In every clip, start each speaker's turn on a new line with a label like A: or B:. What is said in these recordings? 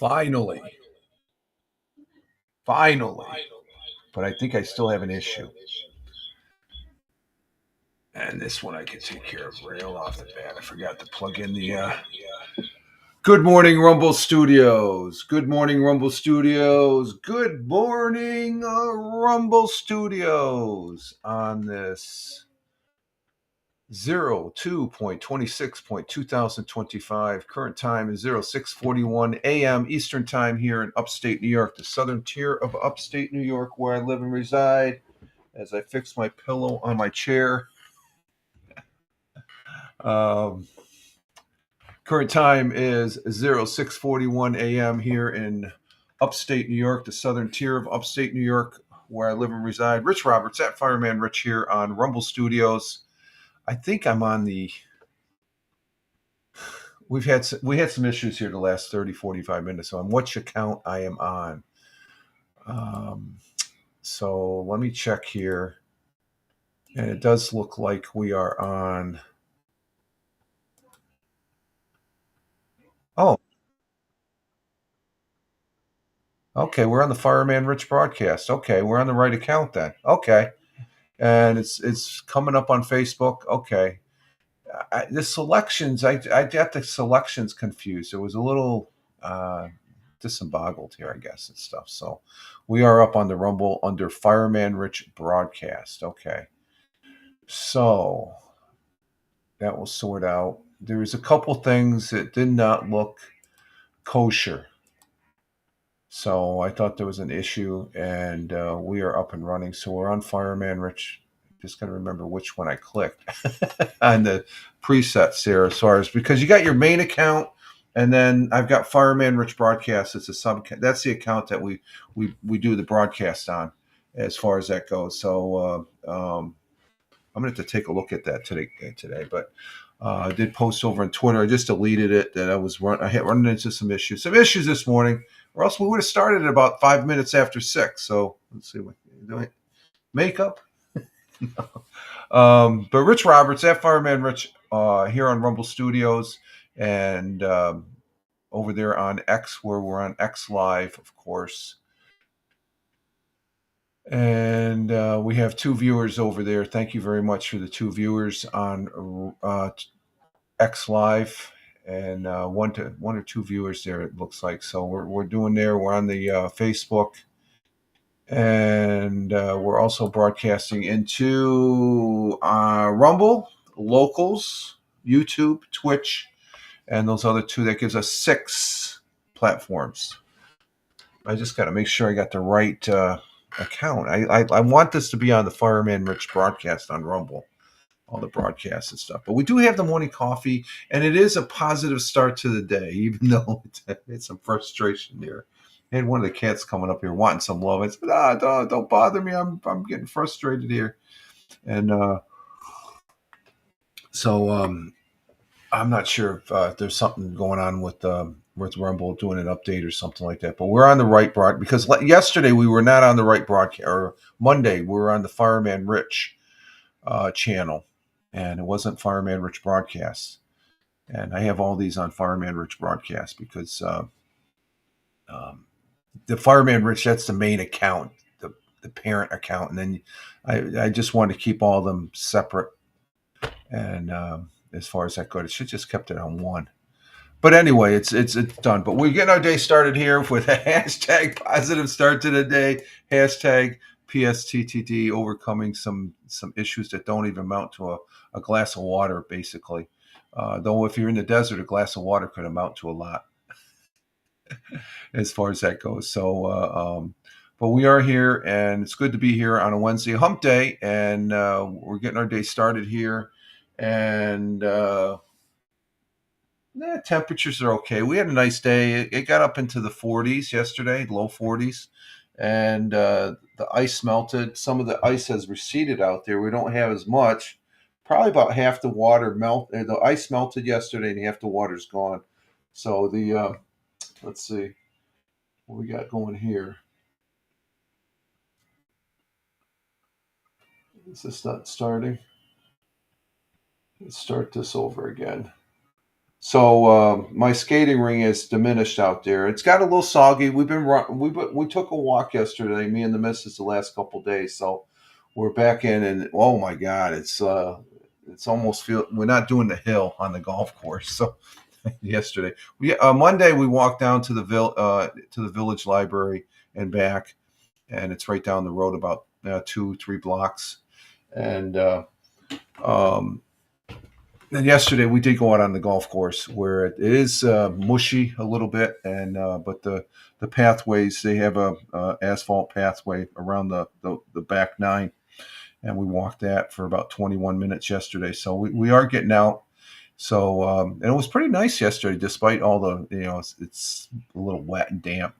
A: Finally. But I think I still have an issue. And this one I can take care of real off the bat. I forgot to plug in the. Good morning, Rumble Studios. Good morning, Rumble Studios. Good morning, Rumble Studios. On this 02.26.2025. Current time is 06:41 a.m. Eastern Time here in upstate New York, the southern tier of upstate New York where I live and reside. As I fix my pillow on my chair. Current time is 06:41 a.m. here in upstate New York, the southern tier of upstate New York where I live and reside. Rich Roberts at Fireman Rich here on Rumble Studios. I think I'm on the we had some issues here the last 30 45 minutes on which account I am on. So let me check here, and it does look like we are on. Oh, okay, we're on the Fireman Rich broadcast. Okay, we're on the right account then. Okay, and it's coming up on Facebook. Okay, the selections, I got the selections confused. It was a little disemboggled here, I guess, and stuff. So we are up on the Rumble under Fireman Rich broadcast. Okay, so that will sort out. There's a couple things that did not look kosher. So I thought there was an issue, and we are up and running. So we're on Fireman Rich. Just got to remember which one I clicked on the presets there, as far as because you got your main account, and then I've got Fireman Rich Broadcast. It's a sub. That's the account that we do the broadcast on, as far as that goes. So I'm gonna have to take a look at that today. But I did post over on Twitter. I just deleted it. That I had running into some issues this morning, or else we would have started at about 5 minutes after 6. So let's see what you're doing. Makeup. But Rich Roberts at Fireman Rich here on Rumble Studios, and over there on X, where we're on X Live, of course. And we have 2 viewers over there. Thank you very much for the 2 viewers on X Live, and one or 2 viewers there, it looks like. So we're doing there. We're on the Facebook. And we're also broadcasting into Rumble, Locals, YouTube, Twitch, and those other 2. That gives us 6 platforms. I just got to make sure I got the right account. I want this to be on the Fireman Rich broadcast on Rumble, all the broadcasts and stuff. But we do have the morning coffee, and it is a positive start to the day, even though it's some frustration there. I had one of the cats coming up here wanting some love. I said, don't bother me. I'm getting frustrated here. And so I'm not sure if there's something going on with Rumble doing an update or something like that. But we're on the right broad, because yesterday we were not on the right broadcast, or Monday we were on the Fireman Rich channel, and it wasn't Fireman Rich broadcast. And I have all these on Fireman Rich broadcast because the Fireman Rich, that's the main account, the parent account, and then I just wanted to keep all of them separate. And as far as that goes, it should just kept it on one. But anyway, it's done. But we're getting our day started here with a hashtag positive start to the day, hashtag PSTTD, overcoming some issues that don't even amount to a glass of water, basically. Though if you're in the desert, a glass of water could amount to a lot as far as that goes. So, but we are here, and it's good to be here on a Wednesday hump day, and we're getting our day started here. And temperatures are okay. We had a nice day. It got up into the 40s yesterday, low 40s, and the ice melted. Some of the ice has receded out there. We don't have as much. Probably about half the water the ice melted yesterday, and half the water's gone. So the let's see what we got going here. Is this not starting? Let's start this over again. So my skating ring is diminished out there. It's got a little soggy. We took a walk yesterday, me and the missus, the last couple of days. So we're back in, and oh my god, it's almost feel we're not doing the hill on the golf course. So yesterday, Monday we walked down to the village library and back, and it's right down the road about 2-3 blocks. And um, and yesterday we did go out on the golf course where it is mushy a little bit, and but the pathways, they have a asphalt pathway around the back nine, and we walked that for about 21 minutes yesterday. So we are getting out. So and it was pretty nice yesterday, despite all the it's a little wet and damp.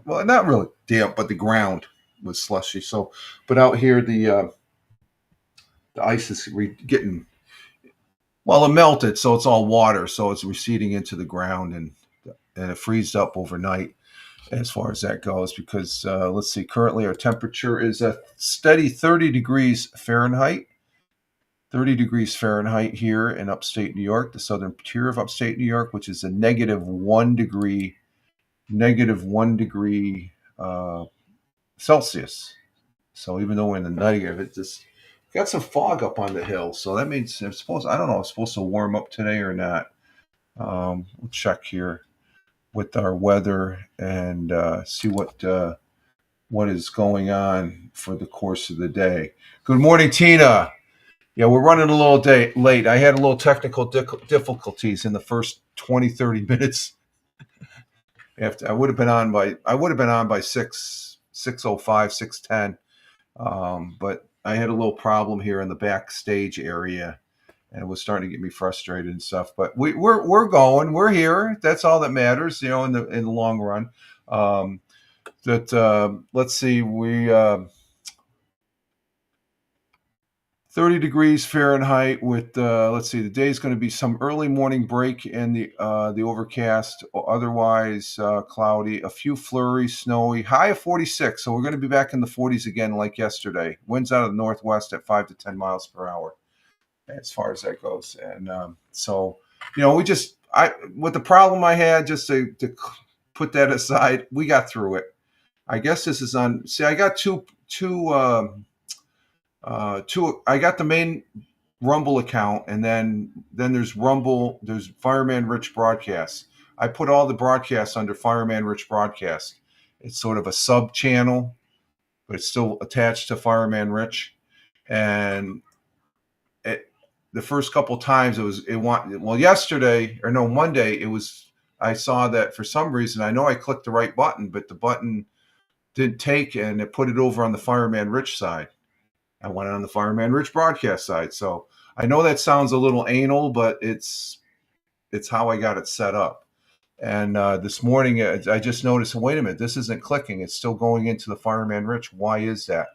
A: Well, not really damp, but the ground was slushy. So, but out here the ice is getting, well, it melted, so it's all water, so it's receding into the ground, and it freezed up overnight as far as that goes. Because let's see, currently our temperature is a steady 30 degrees Fahrenheit. 30 degrees Fahrenheit here in upstate New York, the southern tier of upstate New York, which is a -1 degree Celsius. So even though we're in the negative, it just got some fog up on the hill. So that means I don't know, it's supposed to warm up today or not. We'll check here with our weather and see what is going on for the course of the day. Good morning, Tina. Yeah, we're running a little late. I had a little technical difficulties in the first 20, 30 minutes. After I would have been on by 6:05, 6:10. But I had a little problem here in the backstage area, and it was starting to get me frustrated and stuff. But we're going, we're here. That's all that matters, in the long run. Let's see, 30 degrees Fahrenheit with let's see, the day is going to be some early morning break in the overcast, otherwise cloudy, a few flurries, snowy, high of 46. So we're going to be back in the 40s again like yesterday. Winds out of the northwest at 5 to 10 miles per hour as far as that goes. And so with the problem I had, just to put that aside, we got through it. I guess this is on. See, I got two. I got the main Rumble account, and then there's Rumble. There's Fireman Rich Broadcast. I put all the broadcasts under Fireman Rich Broadcast. It's sort of a sub channel, but it's still attached to Fireman Rich. And the first couple times yesterday, or no, Monday, I saw that for some reason, I know I clicked the right button, but the button didn't take, and it put it over on the Fireman Rich side. I went on the Fireman Rich broadcast side. So I know that sounds a little anal, but it's how I got it set up. And this morning, I just noticed, wait a minute, this isn't clicking. It's still going into the Fireman Rich. Why is that?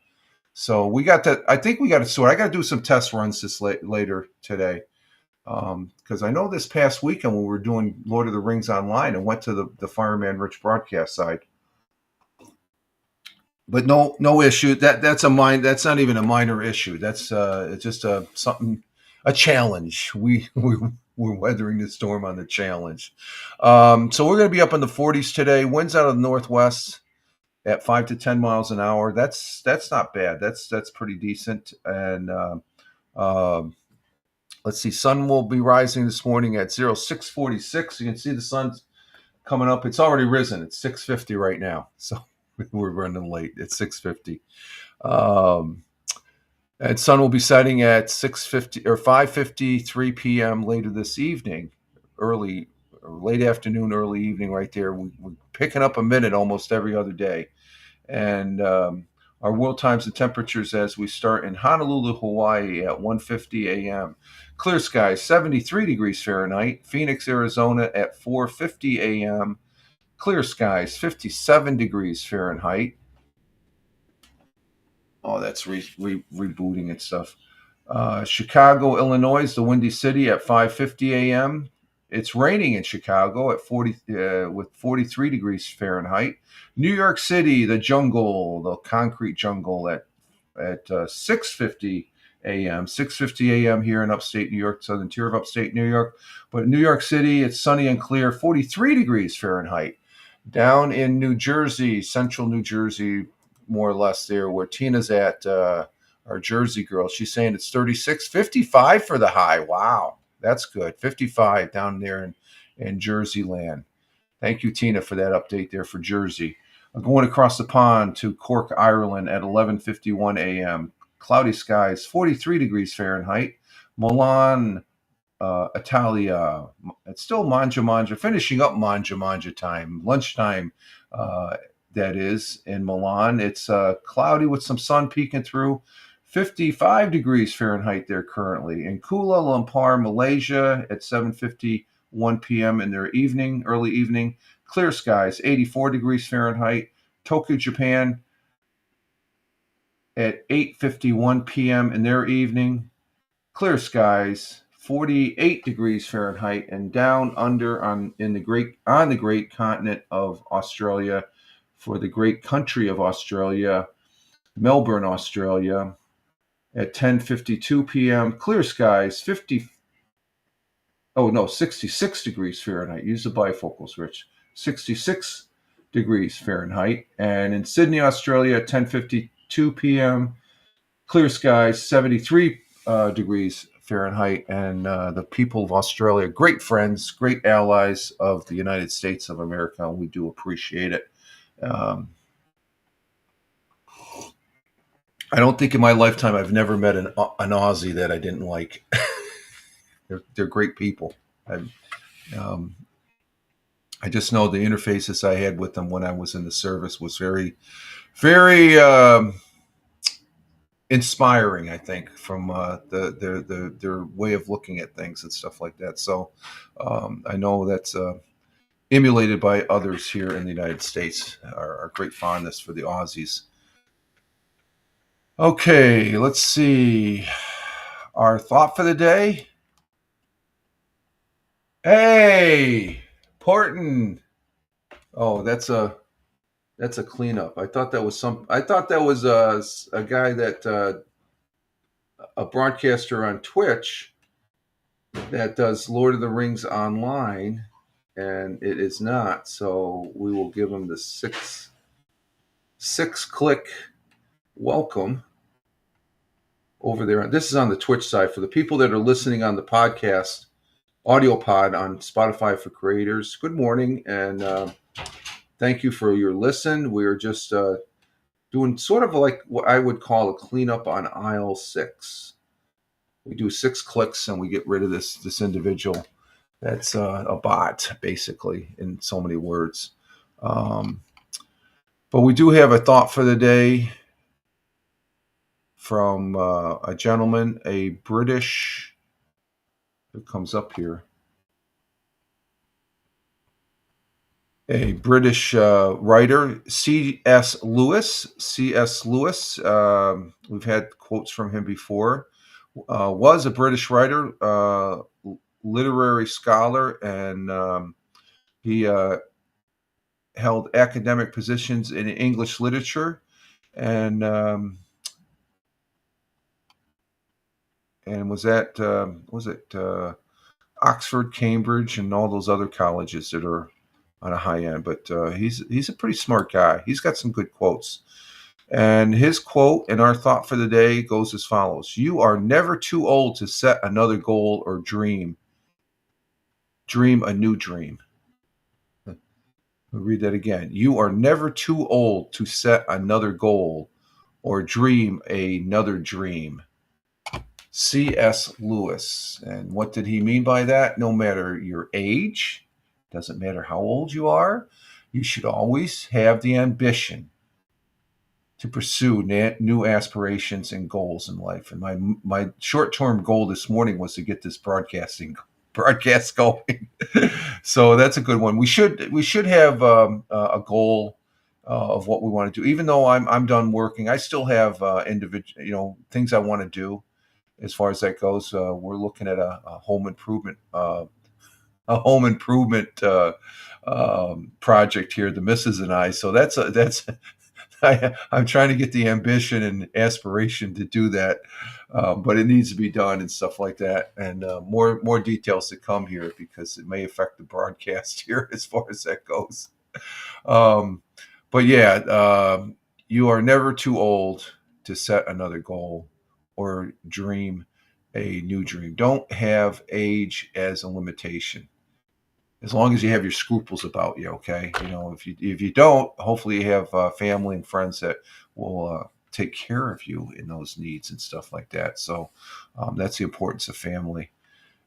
A: So we got that. I think we got it sorted. I got to do some test runs later today. Because I know this past weekend when we were doing Lord of the Rings online, and went to the Fireman Rich broadcast side. But no issue. That's not even a minor issue. That's it's just a challenge. We're weathering the storm on the challenge. So we're going to be up in the 40s today. Winds out of the northwest at 5 to 10 miles an hour. That's not bad. That's pretty decent. And let's see. Sun will be rising this morning at 6:46. You can see the sun's coming up. It's already risen. It's 6:50 right now. So we're running late. It's 6:50. And sun will be setting at 6:50 or 5:53 p.m. later this evening, late afternoon, early evening, right there. We're picking up a minute almost every other day. And our world times and temperatures as we start in Honolulu, Hawaii at 1:50 a.m. Clear skies, 73 degrees Fahrenheit. Phoenix, Arizona at 4:50 a.m. Clear skies, 57 degrees Fahrenheit. Oh, that's rebooting and stuff. Chicago, Illinois, the Windy City at 5:50 a.m. It's raining in Chicago at 43 degrees Fahrenheit. New York City, the concrete jungle at 6:50 a.m., 6:50 a.m. here in upstate New York, southern tier of upstate New York. But in New York City, it's sunny and clear, 43 degrees Fahrenheit. Down in New Jersey, central New Jersey, more or less there where Tina's at, our Jersey girl, she's saying it's 36, 55 for the high. Wow, that's good. 55 down there in Jersey land. Thank you, Tina, for that update there for Jersey. I'm going across the pond to Cork, Ireland at 11:51 a.m. Cloudy skies, 43 degrees Fahrenheit. Milan, Italia. It's still manja, finishing up manja time, lunchtime, that is, in Milan. It's cloudy with some sun peeking through. 55 degrees Fahrenheit there currently. In Kuala Lumpur, Malaysia at 7:51 p.m. in their early evening. Clear skies, 84 degrees Fahrenheit. Tokyo, Japan at 8:51 p.m. in their evening. Clear skies, 48 degrees Fahrenheit, and down under on the great continent of Australia, for the great country of Australia, Melbourne, Australia, at 10:52 p.m. Clear skies, 66 degrees Fahrenheit. Use the bifocals, Rich. 66 degrees Fahrenheit. And in Sydney, Australia, at 10:52 p.m. Clear skies, 73 degrees Fahrenheit. And the people of Australia, great friends, great allies of the United States of America. And we do appreciate it. I don't think in my lifetime I've never met an Aussie that I didn't like. They're great people. I just know the interfaces I had with them when I was in the service was very, very inspiring, I think, from their way of looking at things and stuff like that. So I know that's emulated by others here in the United States, our great fondness for the Aussies. Okay, let's see. Our thought for the day. Hey, Porton. Oh, that's a cleanup. I thought that was a guy that a broadcaster on Twitch that does Lord of the Rings online, and it is not. So we will give him the six click welcome over there. This is on the Twitch side. For the people that are listening on the podcast, audio pod on Spotify for Creators, good morning, and thank you for your listen. We're just doing sort of like what I would call a cleanup on aisle 6. We do 6 clicks and we get rid of this individual that's a bot, basically, in so many words. But we do have a thought for the day from a gentleman, a British, it comes up here, a British writer, C.S. Lewis. C.S. Lewis, we've had quotes from him before, was a British writer, literary scholar, and he held academic positions in English literature, and was at Oxford, Cambridge, and all those other colleges that are on a high end. But he's a pretty smart guy. He's got some good quotes. And his quote and our thought for the day goes as follows. You are never too old to set another goal or dream. Dream a new dream. I'll read that again. You are never too old to set another goal or dream another dream. C.S. Lewis. And what did he mean by that? No matter your age, doesn't matter how old you are, you should always have the ambition to pursue new aspirations and goals in life. And my short-term goal this morning was to get this broadcast going. So that's a good one. We should have a goal of what we want to do. Even though I'm done working, I still have individual things I want to do. As far as that goes, we're looking at a home improvement project here, the missus and I. So that's I'm trying to get the ambition and aspiration to do that, but it needs to be done and stuff like that. And more details to come here because it may affect the broadcast here as far as that goes. Um, but yeah, you are never too old to set another goal or dream a new dream. Don't have age as a limitation. As long as you have your scruples about you, okay. If you don't, hopefully you have family and friends that will take care of you in those needs and stuff like that. So that's the importance of family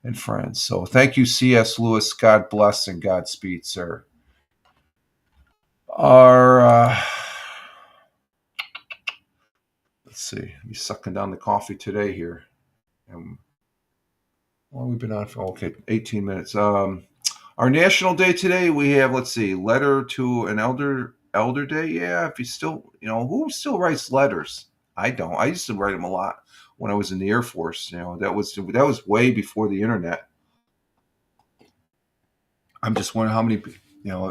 A: and friends. So thank you, C.S. Lewis. God bless and Godspeed, sir. Our let's see, he's sucking down the coffee today here. Well, we've been on for 18 minutes. Our national day today, we have, let's see, letter to an elder day. Yeah, if you still, who still writes letters? I don't. I used to write them a lot when I was in the Air Force. That was way before the internet. I'm just wondering how many,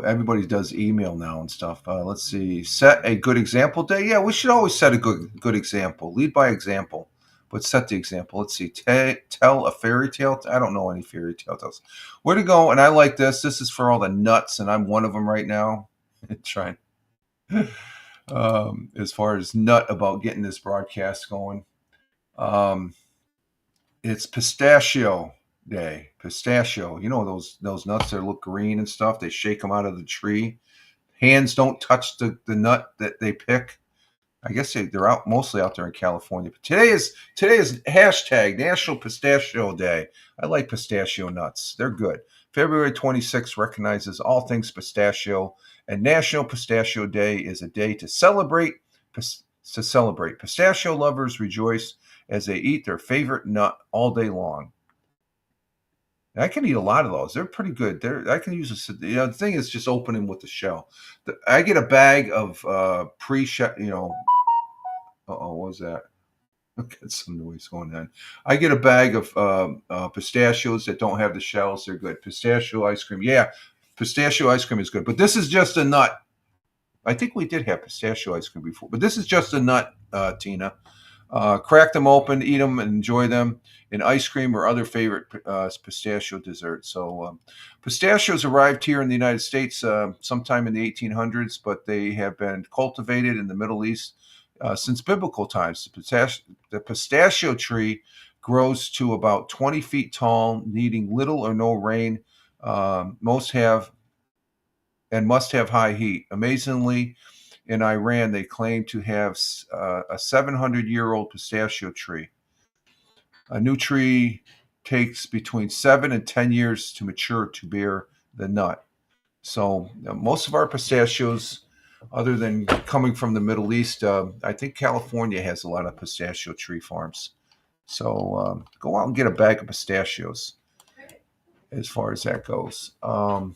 A: everybody does email now and stuff. Let's see, set a good example day. Yeah, we should always set a good example. Lead by example, but set the example. Let's see, tell a fairy tale. I don't know any fairy tales. Where to go? And I like this. This is for all the nuts, and I'm one of them right now. Trying, as far as nut about getting this broadcast going. It's pistachio day. Pistachio. Those nuts that look green and stuff. They shake them out of the tree. Hands don't touch the nut that they pick. I guess they're out mostly out there in California. But today is hashtag National Pistachio Day. I like pistachio nuts. They're good. February 26th recognizes all things pistachio, and National Pistachio Day is a day to celebrate. Pistachio lovers rejoice as they eat their favorite nut all day long. I can eat a lot of those. They're pretty good. I can use the thing is just opening with the shell. I get a bag of pre-shell. What was that? Got some noise going on. I get a bag of pistachios that don't have the shells. They're good. Pistachio ice cream. Yeah, pistachio ice cream is good. But this is just a nut. I think we did have pistachio ice cream before, but this is just a nut, Tina. Crack them open, eat them, and enjoy them in ice cream or other favorite pistachio desserts. So pistachios arrived here in the United States sometime in the 1800s, but they have been cultivated in the Middle East since biblical times. The pistachio tree grows to about 20 feet tall, needing little or no rain. Most have and must have high heat. Amazingly, in Iran, they claim to have a 700-year-old pistachio tree. A new tree takes between 7 and 10 years to mature to bear the nut. So most of our pistachios, other than coming from the Middle East, I think California has a lot of pistachio tree farms. So go out and get a bag of pistachios as far as that goes. So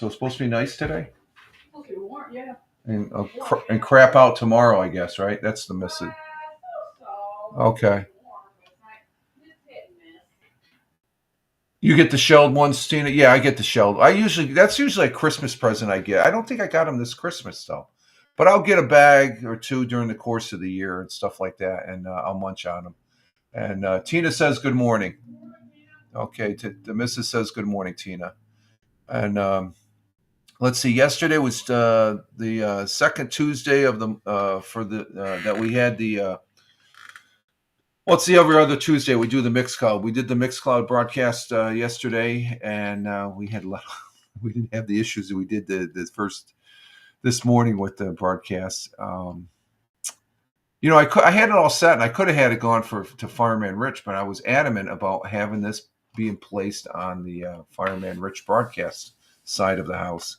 A: it's supposed to be nice today? Okay, warm, yeah. And crap out tomorrow, I guess, right? That's the message. Okay. You get the shelled ones, Tina? Yeah, I get the shelled. That's usually a Christmas present I get. I don't think I got them this Christmas though, but I'll get a bag or two during the course of the year and stuff like that, and I'll munch on them. And Tina says good morning. Okay, the missus says good morning, Tina. And let's see. Yesterday was the second Tuesday of the that we had the. Well, it's the every other Tuesday we do the Mixcloud. We did the Mixcloud broadcast yesterday, and we had we didn't have the issues that we did the first this morning with the broadcast. I had it all set, and I could have had it gone to Fireman Rich, but I was adamant about having this being placed on the Fireman Rich broadcast side of the house.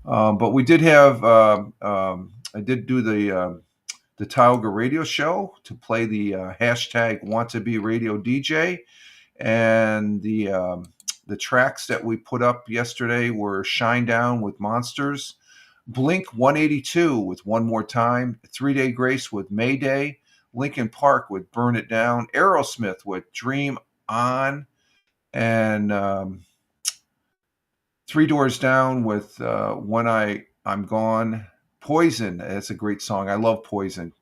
A: But we did have I did do the Tioga radio show to play the hashtag want to be radio DJ, and the tracks that we put up yesterday were Shine Down with Monsters, Blink 182 with One More Time, 3 Day Grace with Mayday, Linkin Park with Burn It Down, Aerosmith with Dream On, and Three Doors Down with When I I'm Gone. Poison. That's a great song. I love Poison.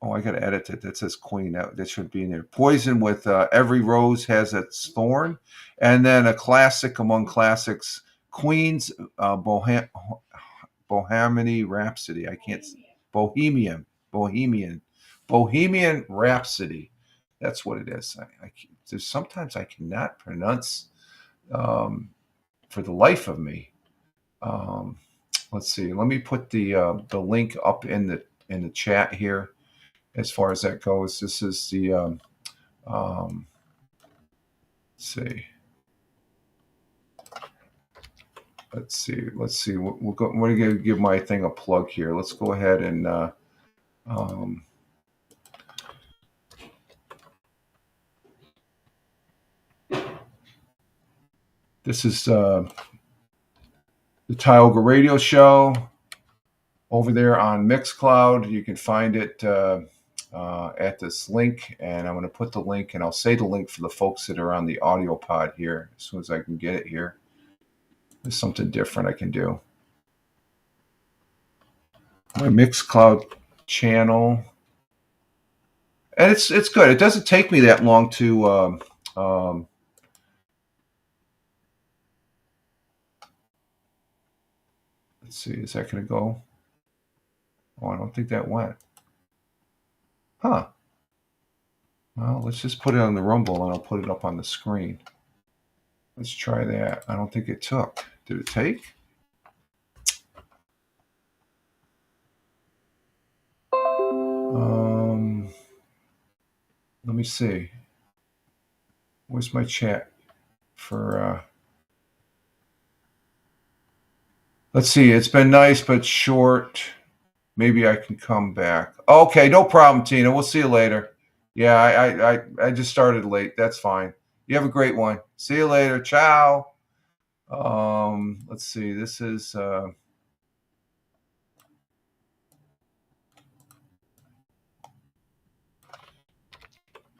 A: Oh, I got to edit it. That says Queen. That should be in there. Poison with Every Rose Has Its Thorn. And then a classic among classics, Queen's Bohemian Rhapsody. I can't. Bohemian. Bohemian. Bohemian Rhapsody. That's what it is. There's sometimes I cannot pronounce for the life of me. Let's see. Let me put the link up in the chat here. As far as that goes, this is the let's see. Let's see. We're going to give my thing a plug here. Let's go ahead and this is the Tioga Radio Show over there on Mixcloud. You can find it at this link, and I'm going to put the link, and I'll say the link for the folks that are on the audio pod here as soon as I can get it here. There's something different I can do. My Mixcloud channel, and it's good. It doesn't take me that long to let's see, is that going to go? Oh, I don't think that went. Huh. Well, let's just put it on the Rumble, and I'll put it up on the screen. Let's try that. I don't think it took. Did it take? Let me see. Where's my chat for let's see. It's been nice but short. Maybe I can come back. Okay, no problem, Tina. We'll see you later. Yeah, I just started late. That's fine. You have a great one. See you later. Ciao. Let's see. This is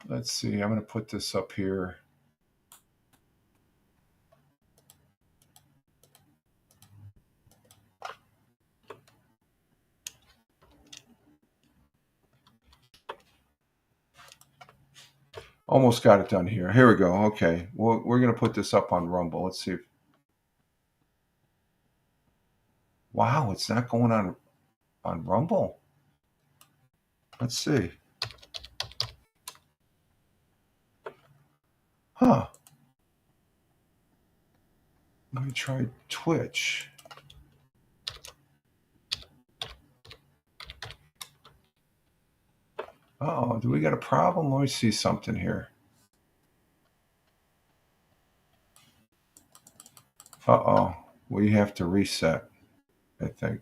A: let's see. I'm going to put this up here. Almost got it done here. Here we go. Okay. Well, we're going to put this up on Rumble. Let's see. Wow, it's not going on Rumble. Let's see. Huh. Let me try Twitch. Oh, do we got a problem? Let me see something here. Uh-oh. We have to reset, I think.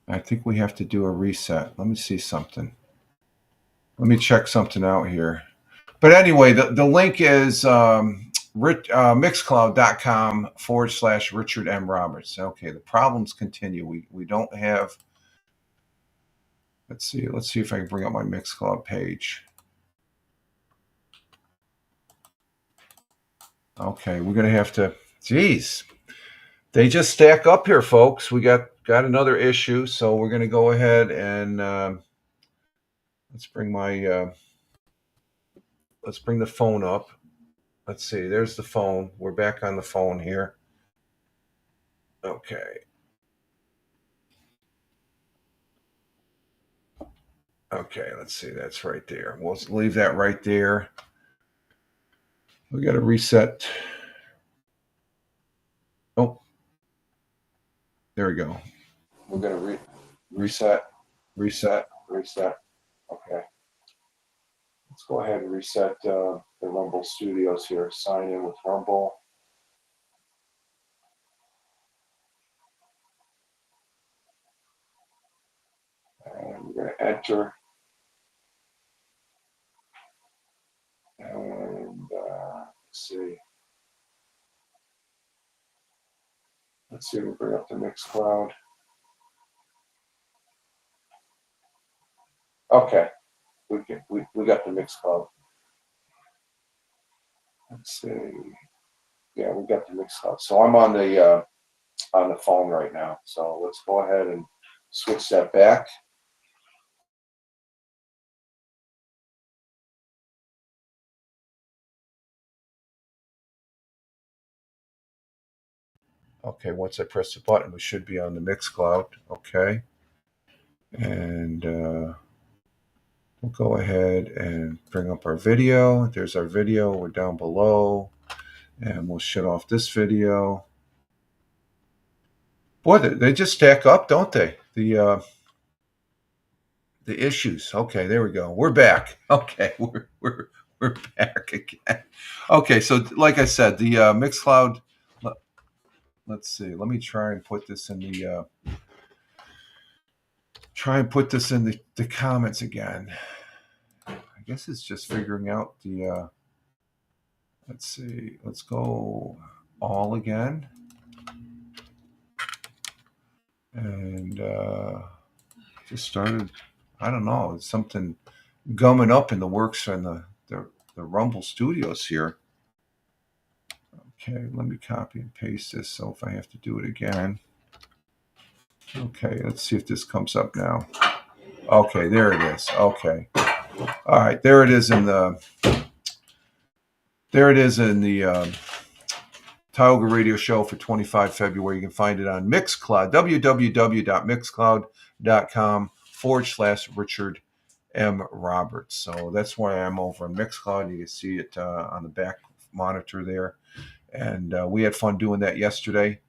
A: I think we have to do a reset. Let me see something. Let me check something out here. But anyway, the link is mixcloud.com/Richard M. Roberts. Okay, the problems continue. We don't have. Let's see if I can bring up my Mixcloud page. Okay, we're gonna have to. Geez, they just stack up here, folks. We got another issue, so we're gonna go ahead and let's bring the phone up. Let's see. There's the phone. We're back on the phone here. Okay. Okay, let's see. That's right there. We'll leave that right there. We got to reset. Oh, there we go. We're going to reset. Okay. Let's go ahead and reset the Rumble Studios here. Sign in with Rumble. And we're going to enter. And let's see. We'll bring up the Mixcloud. Okay. We got the Mixcloud. Let's see. Yeah, we got the Mixcloud. So I'm on the on the phone right now. So let's go ahead and switch that back. Okay, once I press the button, we should be on the Mixcloud. Okay. And we'll go ahead and bring up our video. There's our video. We're down below. And we'll shut off this video. Boy, they just stack up, don't they? The issues. Okay, there we go. We're back. Okay, we're back again. Okay, so like I said, the Mixcloud. Let's see. Let me try and put this in the the comments again. I guess it's just figuring out the. Let's see. Let's go all again. And just started. I don't know. It's something gumming up in the works on the Rumble Studios here. Okay, let me copy and paste this. So if I have to do it again. Okay, let's see if this comes up now. Okay, there it is. Okay. All right, there it is in the Tioga Radio Show for 25 February. You can find it on Mixcloud, www.mixcloud.com/Richard M. Roberts. So that's why I'm over on Mixcloud. You can see it on the back monitor there. And we had fun doing that yesterday.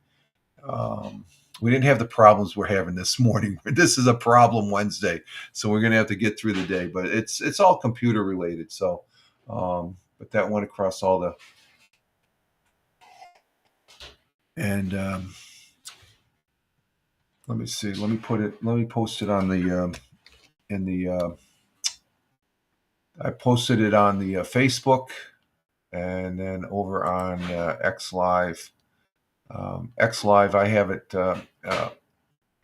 A: We didn't have the problems we're having this morning. This is a problem Wednesday, so we're going to have to get through the day. But it's all computer related. So, but that went across all the. And let me see. Let me post it on the I posted it on the Facebook, and then over on X Live. I have it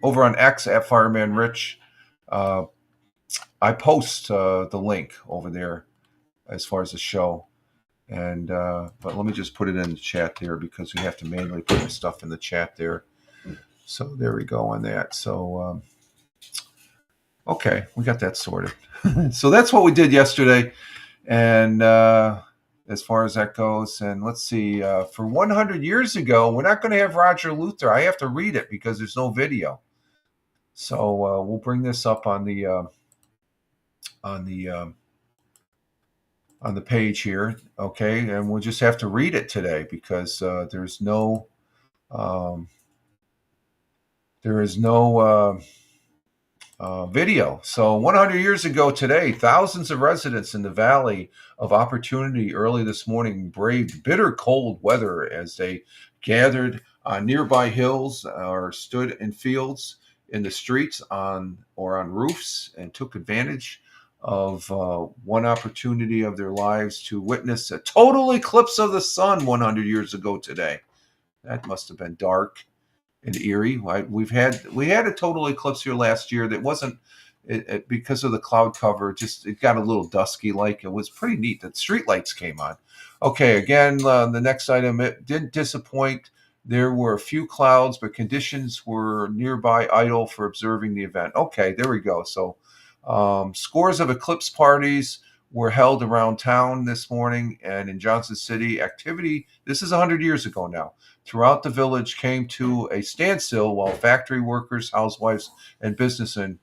A: over on X at Fireman Rich. I post the link over there as far as the show. And but let me just put it in the chat there because we have to manually put the stuff in the chat there. So there we go on that. So okay, we got that sorted. So that's what we did yesterday. And as far as that goes, and let's see, for 100 years ago, we're not going to have Roger Luther. I have to read it because there's no video. So we'll bring this up on the page here, okay? And we'll just have to read it today because there is no video. So 100 years ago today, thousands of residents in the Valley of Opportunity early this morning braved bitter cold weather as they gathered on nearby hills or stood in fields, in the streets, on roofs, and took advantage of one opportunity of their lives to witness a total eclipse of the sun 100 years ago today. That must have been dark and eerie. We had a total eclipse here last year that wasn't because of the cloud cover. Just it got a little dusky. Like it was pretty neat that street lights came on. Okay, again, the next item, it didn't disappoint. There were a few clouds, but conditions were nearby idle for observing the event. Okay, there we go. So scores of eclipse parties were held around town this morning, and in Johnson City, activity, this is 100 years ago now, throughout the village came to a standstill while factory workers, housewives, and businessmen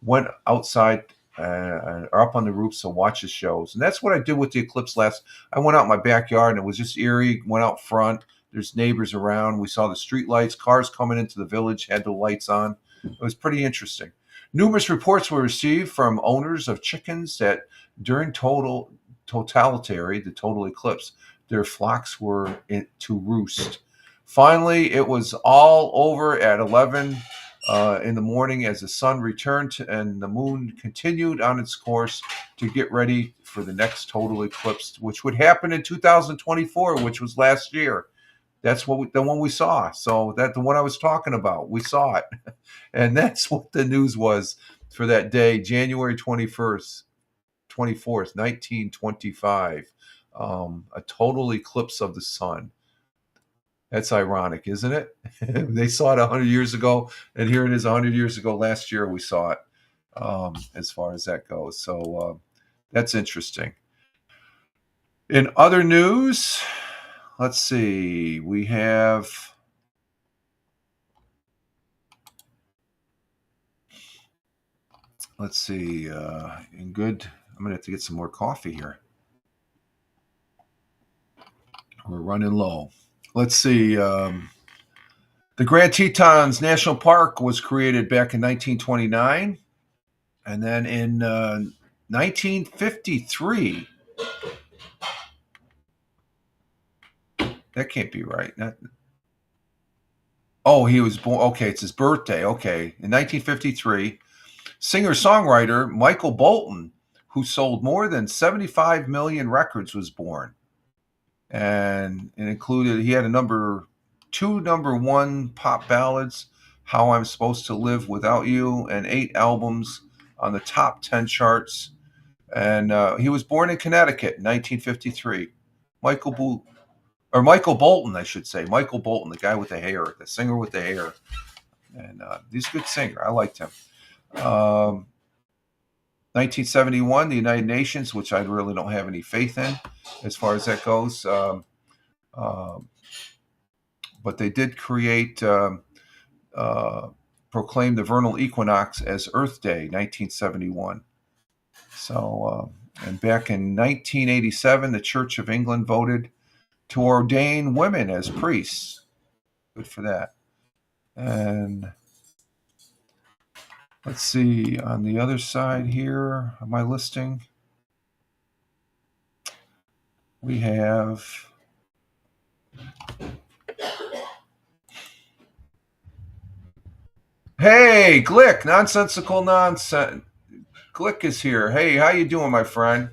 A: went outside or up on the roofs to watch the shows. And that's what I did with the eclipse last. I went out in my backyard, and it was just eerie. Went out front. There's neighbors around. We saw the street lights, cars coming into the village had the lights on. It was pretty interesting. Numerous reports were received from owners of chickens that during the total eclipse, their flocks were to roost. Finally, it was all over at 11 in the morning as the sun returned and the moon continued on its course to get ready for the next total eclipse, which would happen in 2024, which was last year. That's the one we saw. So the one I was talking about, we saw it. And that's what the news was for that day, January 24th, 1925. A total eclipse of the sun. That's ironic, isn't it? They saw it 100 years ago, and here it is 100 years ago. Last year we saw it, as far as that goes. So that's interesting. In other news, let's see. We have. Let's see. In good. I'm going to have to get some more coffee here. We're running low. Let's see. The Grand Tetons National Park was created back in 1929. And then in 1953, that can't be right. He was born. Okay, it's his birthday. Okay. In 1953, singer-songwriter Michael Bolton, who sold more than 75 million records, was born. And it included, he had two number one pop ballads, How I'm Supposed to Live Without You, and 8 albums on the top 10 charts. And he was born in Connecticut in 1953. Michael Bolton, I should say. Michael Bolton, the guy with the hair, the singer with the hair. And he's a good singer. I liked him. 1971, the United Nations, which I really don't have any faith in as far as that goes. But they did create, proclaim the vernal equinox as Earth Day, 1971. So, and back in 1987, the Church of England voted to ordain women as priests. Good for that. And let's see, on the other side here of my listing, we have hey, Glick, nonsensical nonsense. Glick is here. Hey, how you doing, my friend?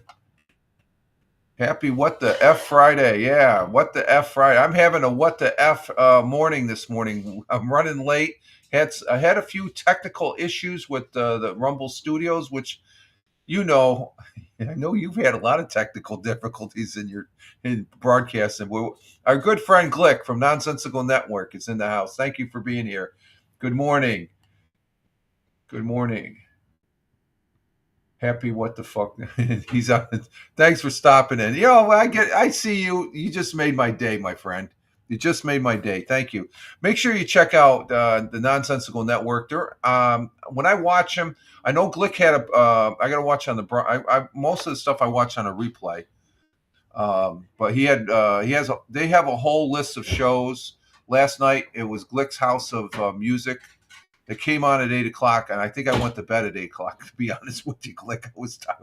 A: Happy What the F Friday. Yeah, What the F Friday. I'm having a What the F morning this morning. I'm running late. I had a few technical issues with the Rumble Studios, which, I know you've had a lot of technical difficulties in broadcasting. Our good friend Glick from Nonsensical Network is in the house. Thank you for being here. Good morning. Good morning. Happy what the fuck. He's on. Thanks for stopping in. I see you. You just made my day, my friend. You just made my day. Thank you. Make sure you check out the Nonsensical Network. When I watch him, I know Glick had I got to watch on the. Most of the stuff I watch on a replay. But they have a whole list of shows. Last night it was Glick's House of Music. It came on at 8 o'clock, and I think I went to bed at 8 o'clock, to be honest with you, Glick. I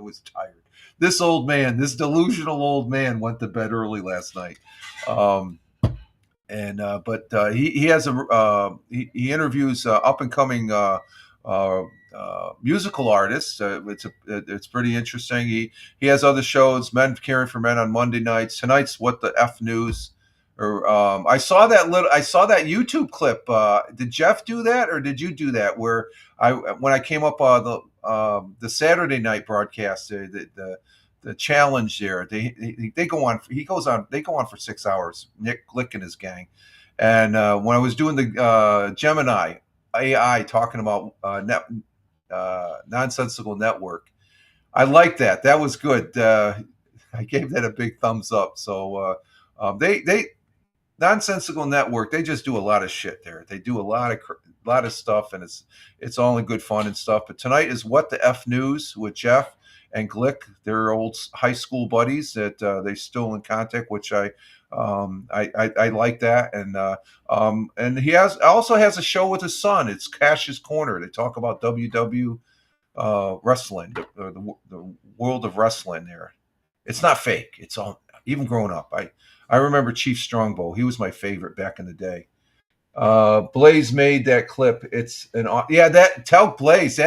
A: was tired. This old man, this delusional old man, went to bed early last night. He has he interviews up and coming musical artists. It's pretty interesting. He has other shows, Men Caring for Men on Monday nights. Tonight's What the F News. I saw that YouTube clip. Did Jeff do that, or did you do that? Where when I came up the Saturday night broadcast, the challenge there, they go on. They go on for 6 hours. Nick Glick and his gang. And when I was doing the Gemini AI talking about Nonsensical Network, I liked that. That was good. I gave that a big thumbs up. So they Nonsensical Network, they just do a lot of shit there. They do a lot of stuff, and it's all in good fun and stuff. But tonight is What the F News with Jeff and Glick. They're old high school buddies that they're still in contact, which I like that. And he also has a show with his son. It's Cash's Corner. They talk about WW wrestling, the world of wrestling there. It's not fake. It's all, even growing up. I remember Chief Strongbow. He was my favorite back in the day. Blaze made that clip. Tell Blaze.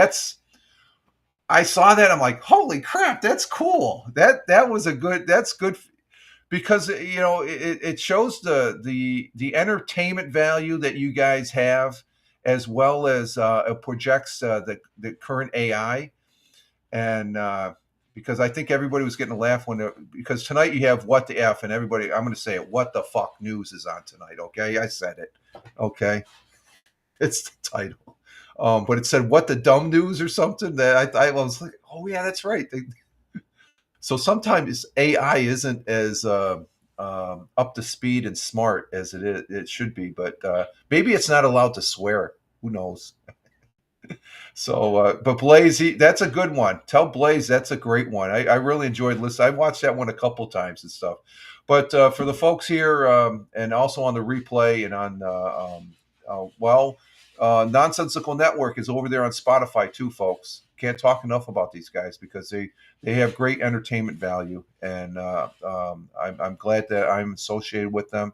A: I saw that. I'm like, holy crap, that's cool. That's good because it shows the entertainment value that you guys have, as well as it projects the current AI. And because I think everybody was getting a laugh because tonight you have what the F, and everybody, I'm going to say it, what the fuck news is on tonight. Okay, I said it. Okay, it's the title. But it said what the dumb news or something that I was like, oh yeah, that's right. So sometimes AI isn't as up to speed and smart as it should be, but maybe it's not allowed to swear. Who knows? So, but Blaze, that's a good one. Tell Blaze that's a great one. I really enjoyed listening. I watched that one a couple times and stuff. But for the folks here, and also on the replay and on, Nonsensical Network is over there on Spotify too, folks. Can't talk enough about these guys because they have great entertainment value, and I'm glad that I'm associated with them.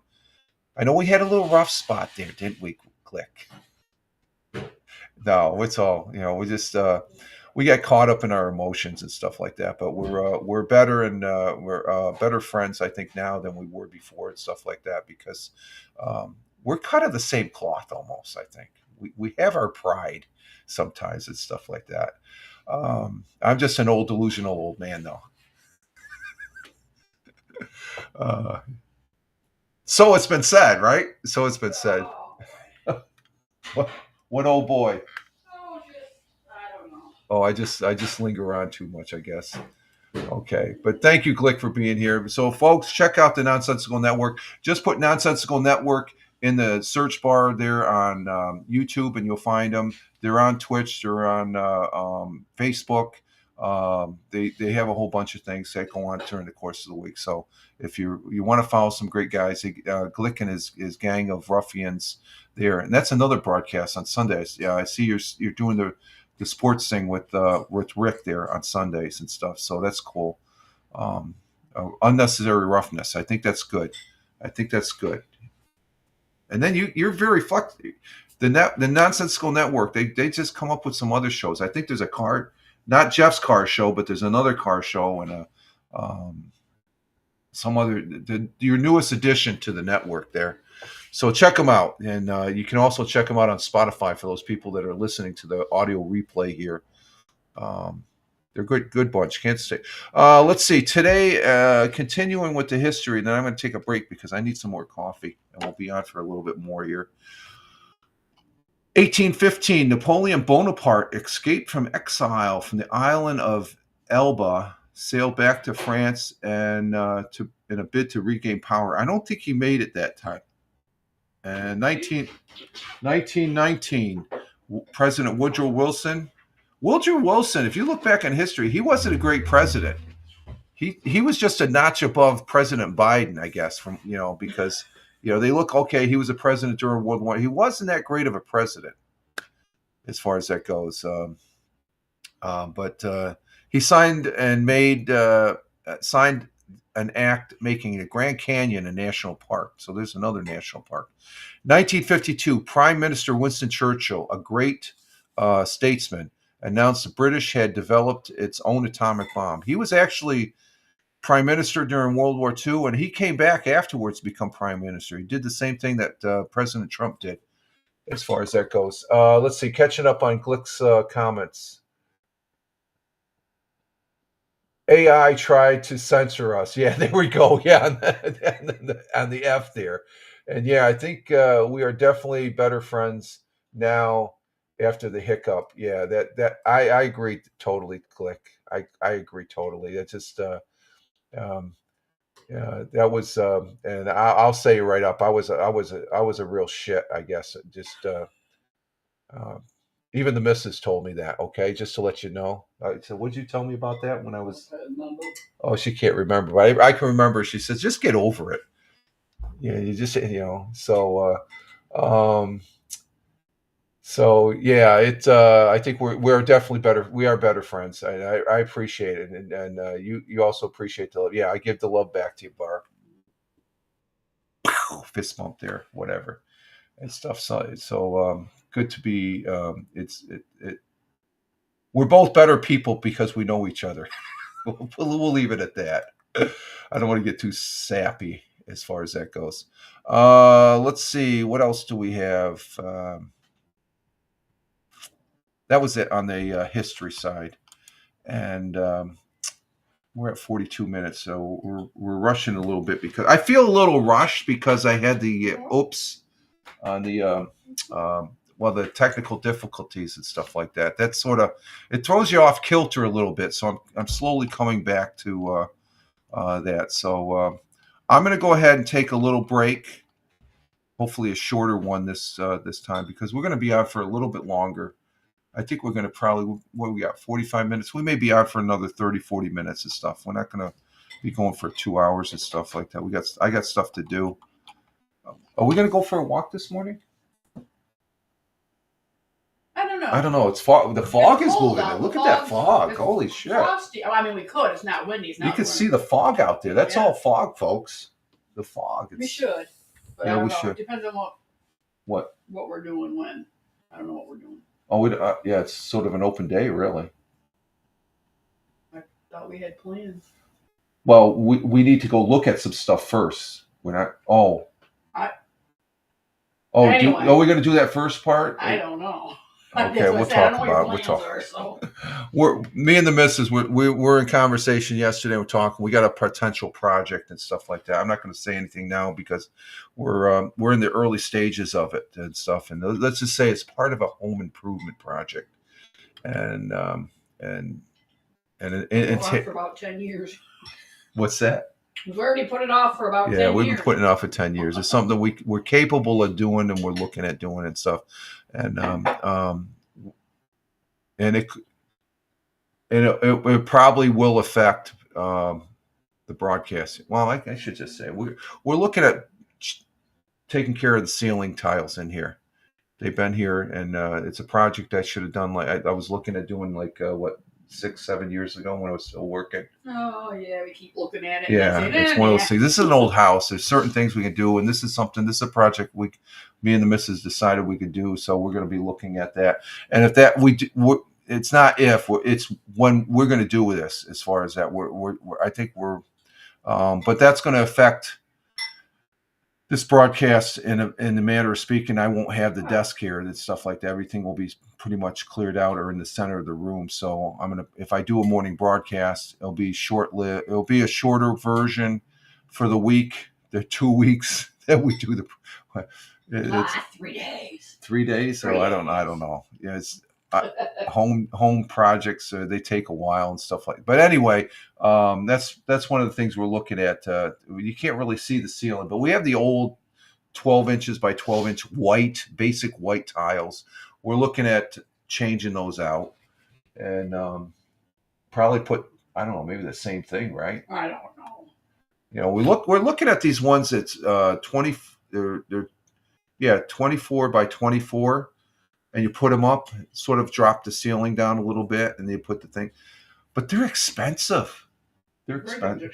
A: I know we had a little rough spot there, didn't we? Click. No, it's all we just we get caught up in our emotions and stuff like that. But we're better, and we're better friends, I think, now than we were before and stuff like that, because we're kind of the same cloth almost. I think we have our pride sometimes and stuff like that. I'm just an old delusional old man, though. Uh, so it's been said, right? So it's been said. what, what old boy? Oh, I just linger on too much, I guess. Okay, but thank you, Glick, for being here. So, folks, check out the Nonsensical Network. Just put Nonsensical Network in the search bar there on YouTube, and you'll find them. They're on Twitch. They're on Facebook. They have a whole bunch of things that go on during the course of the week. So, if you want to follow some great guys, Glick and his gang of ruffians there, and that's another broadcast on Sundays. Yeah, I see you're doing the sports thing with Rick there on Sundays and stuff. So that's cool. Unnecessary roughness. I think that's good. I think that's good. And then you're very flexible. The Nonsensical Network. They just come up with some other shows. I think there's a car, not Jeff's car show, but there's another car show and some other your newest addition to the network there. So check them out, and you can also check them out on Spotify for those people that are listening to the audio replay here. They're good bunch. Can't stay. Let's see. Today, continuing with the history, then I'm going to take a break because I need some more coffee, and we'll be on for a little bit more here. 1815, Napoleon Bonaparte escaped from exile from the island of Elba, sailed back to France, and in a bid to regain power. I don't think he made it that time. And 1919, President Woodrow Wilson. Woodrow Wilson, if you look back in history, he wasn't a great president. He was just a notch above President Biden, I guess, because they look okay. He was a president during World War. He wasn't that great of a president, as far as that goes. But he signed an act making the Grand Canyon a national park. So there's another national park. 1952, Prime Minister Winston Churchill, a great statesman, announced the British had developed its own atomic bomb. He was actually prime minister during World War II, and he came back afterwards to become prime minister. He did the same thing that President Trump did, as far as that goes. Let's see, catching up on Glick's comments. AI tried to censor us. Yeah, there we go. Yeah, on the F there. And yeah, I think we are definitely better friends now after the hiccup. Yeah, that I agree totally, Click. I agree totally. That just that was and I'll say right up. I was a real shit, I guess. Just even the missus told me that. Okay, just to let you know. So, what'd you tell me about that when I was? Oh, she can't remember, but I can remember. She says, "Just get over it." Yeah, you just So, so yeah, I think we're definitely better. We are better friends. I appreciate it, and you also appreciate the love. Yeah, I give the love back to you, Bar. Fist bump there, whatever, and stuff. So good to be. We're both better people because we know each other. We'll leave it at that. I don't want to get too sappy as far as that goes. Let's see. What else do we have? That was it on the history side. And we're at 42 minutes, so we're rushing a little bit because I feel a little rushed because I had the oops on the well, the technical difficulties and stuff like that. That sort of it throws you off kilter a little bit. So I'm slowly coming back to that. So I'm going to go ahead and take a little break. Hopefully, a shorter one this time because we're going to be on for a little bit longer. I think we're going to probably, what we got, 45 minutes. We may be on for another 30, 40 minutes and stuff. We're not going to be going for 2 hours and stuff like that. I got stuff to do. Are we going to go for a walk this morning? I don't know. It's fog. The fog is moving. Look at that fog. Holy shit.
B: Frosty. I mean, we could. It's not windy. It's not
A: you can see the fog out there. That's all fog, folks. The fog.
B: We should. But
A: yeah, we should.
B: It depends on what we're doing when. I don't know what we're doing.
A: Oh, yeah, it's sort of an open day, really.
B: I thought we had plans.
A: Well, we need to go look at some stuff first. We're not.
B: Anyway.
A: Are we going to do that first part?
B: I don't know.
A: Okay, we'll talk about it. We'll talk. Me and the missus, we're in conversation yesterday. We're talking. We got a potential project and stuff like that. I'm not going to say anything now because we're in the early stages of it and stuff. And let's just say it's part of a home improvement project. And
B: for about 10 years.
A: What's that?
B: We've already put it off for about 10 years.
A: Yeah, we've been putting it off for 10 years. It's something that we're capable of doing and we're looking at doing and stuff. And it probably will affect the broadcasting. Well, I should just say we're looking at taking care of the ceiling tiles in here. They've been here, and it's a project I should have done. Like I was looking at doing 6-7 years ago when I was still working.
B: Oh yeah, we keep looking at it.
A: Yeah, it's one of those things. This is an old house. There's certain things we can do, and this is a project me and the missus decided we could do. So we're going to be looking at that. And if that it's not if, it's when we're going to do this. As far as that, I think we're, but that's going to affect this broadcast in the manner of speaking. I won't have the desk here and stuff like that. Everything will be pretty much cleared out or in the center of the room. So if I do a morning broadcast, it'll be short-lived. It'll be a shorter version for the week. The 2 weeks that we do
B: it's 3 days.
A: 3 days. So I don't know. Yeah, it's home projects. They take a while and stuff like. But anyway, that's one of the things we're looking at. You can't really see the ceiling, but we have the old 12 inches by 12 inch basic white tiles. We're looking at changing those out and probably put, I don't know, maybe the same thing, right?
B: I don't know.
A: You know, we're looking at these ones that's 20. They're 24 by 24. And you put them up, sort of drop the ceiling down a little bit, and they put the thing. But they're expensive. They're expensive.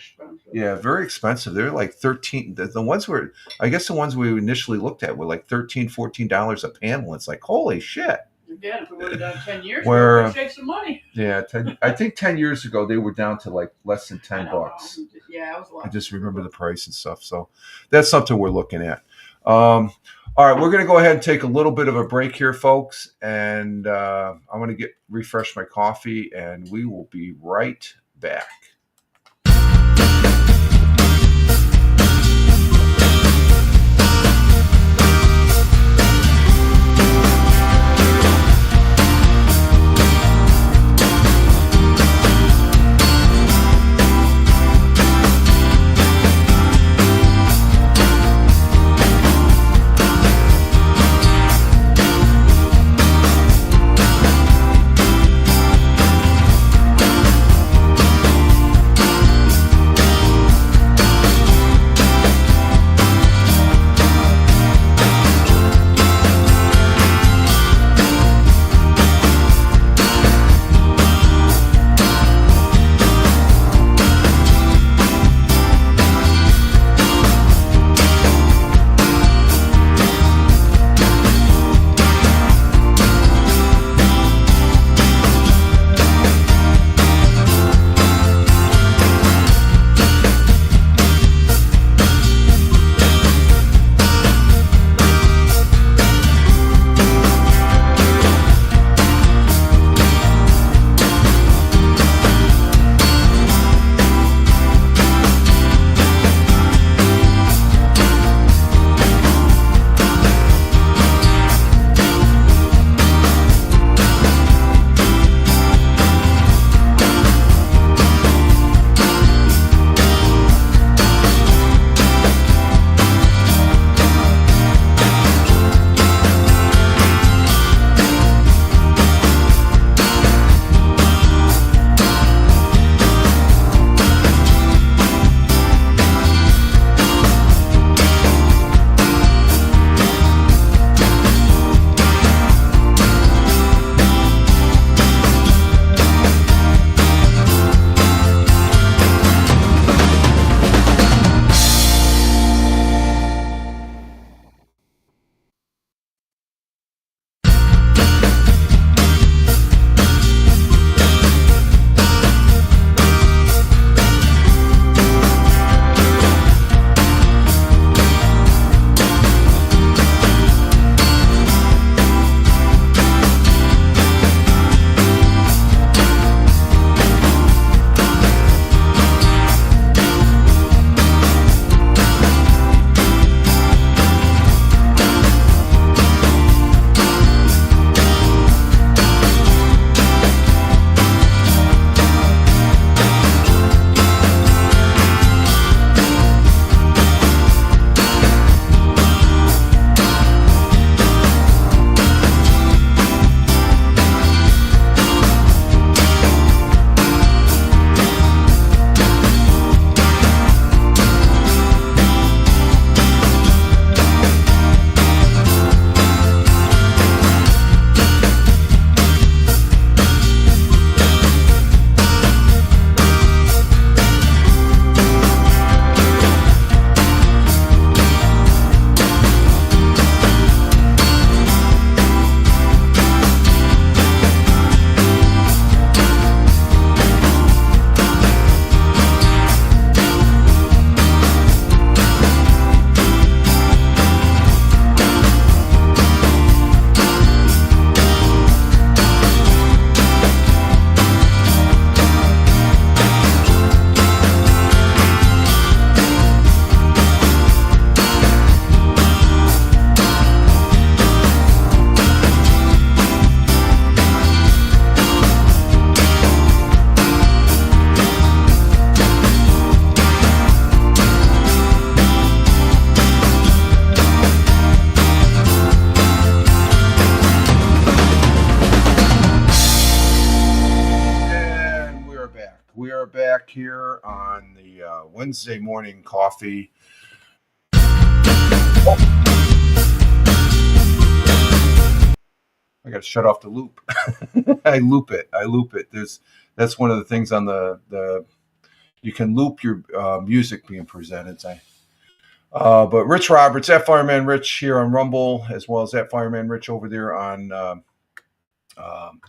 A: Yeah, very expensive. They're like $13. The ones the ones we initially looked at were like $13, $14 a panel. It's like, holy shit.
B: Again, if we would have done 10 years ago, we'd save some money.
A: Yeah, I think 10 years ago they were down to like less than $10.
B: Yeah, it was a lot.
A: I just remember the price and stuff. So that's something we're looking at. All right, we're going to go ahead and take a little bit of a break here, folks, and I'm going to refresh my coffee, and we will be right back. We are back here on the Wednesday morning coffee. I got to shut off the loop. I loop it. That's one of the things on the you can loop your music being presented. But Rich Roberts, at Fireman Rich here on Rumble, as well as at Fireman Rich over there on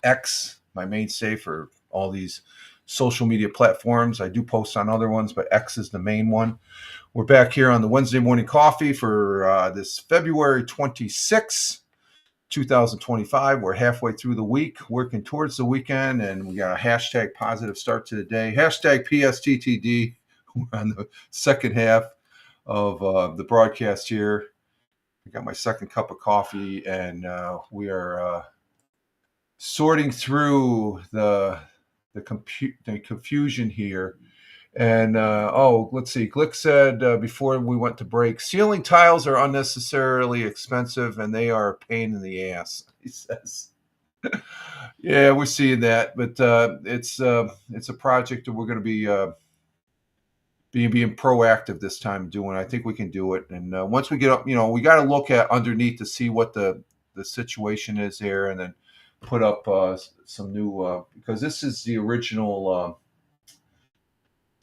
A: X, my mainstay for all these social media platforms. I do post on other ones, but X is the main one. We're back here on the Wednesday morning coffee for this February 26th, 2025. We're halfway through the week, working towards the weekend, and we got a hashtag positive start to the day. Hashtag PSTTD. We're on the second half of the broadcast here. I got my second cup of coffee, and we are sorting through the confusion here. And let's see. Glick said before we went to break, ceiling tiles are unnecessarily expensive and they are a pain in the ass. He says, "Yeah, we're seeing that, but it's a project that we're going to be being proactive this time doing. I think we can do it. And once we get up, we got to look at underneath to see what the situation is there, and then put up some new because this is the original."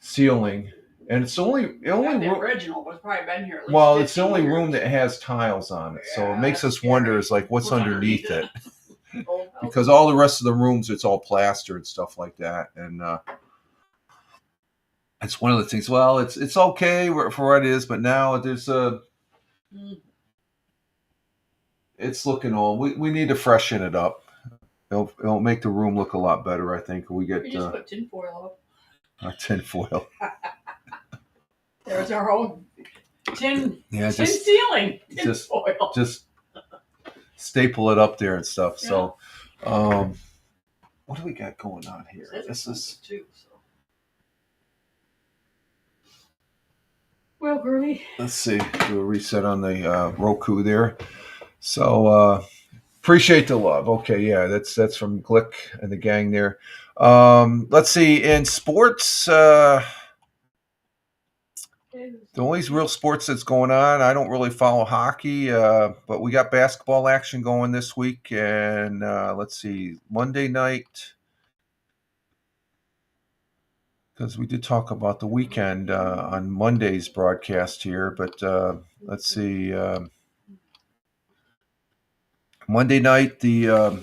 A: Ceiling, and it's the only
B: original, but it's probably been here at least.
A: Well, it's the only room that has tiles on it, so it makes us wonder is like what's underneath it. Because all the rest of the rooms, it's all plaster and stuff like that, and it's one of the things. Well, it's okay for what it is, but now there's it's looking old. We need to freshen it up. It'll make the room look a lot better. I think we get.
B: You just put tinfoil up.
A: Tinfoil.
B: There's our own tin
A: just,
B: ceiling. Tinfoil.
A: Just staple it up there and stuff. Yeah. So, what do we got going on here? This is.
B: Well, Bernie.
A: Let's see. Do a reset on the Roku there. So, appreciate the love. Okay, yeah, that's from Glick and the gang there. Let's see. In sports, the only real sports that's going on, I don't really follow hockey, but we got basketball action going this week. And let's see, Monday night, because we did talk about the weekend on Monday's broadcast here. But let's see. Monday night, the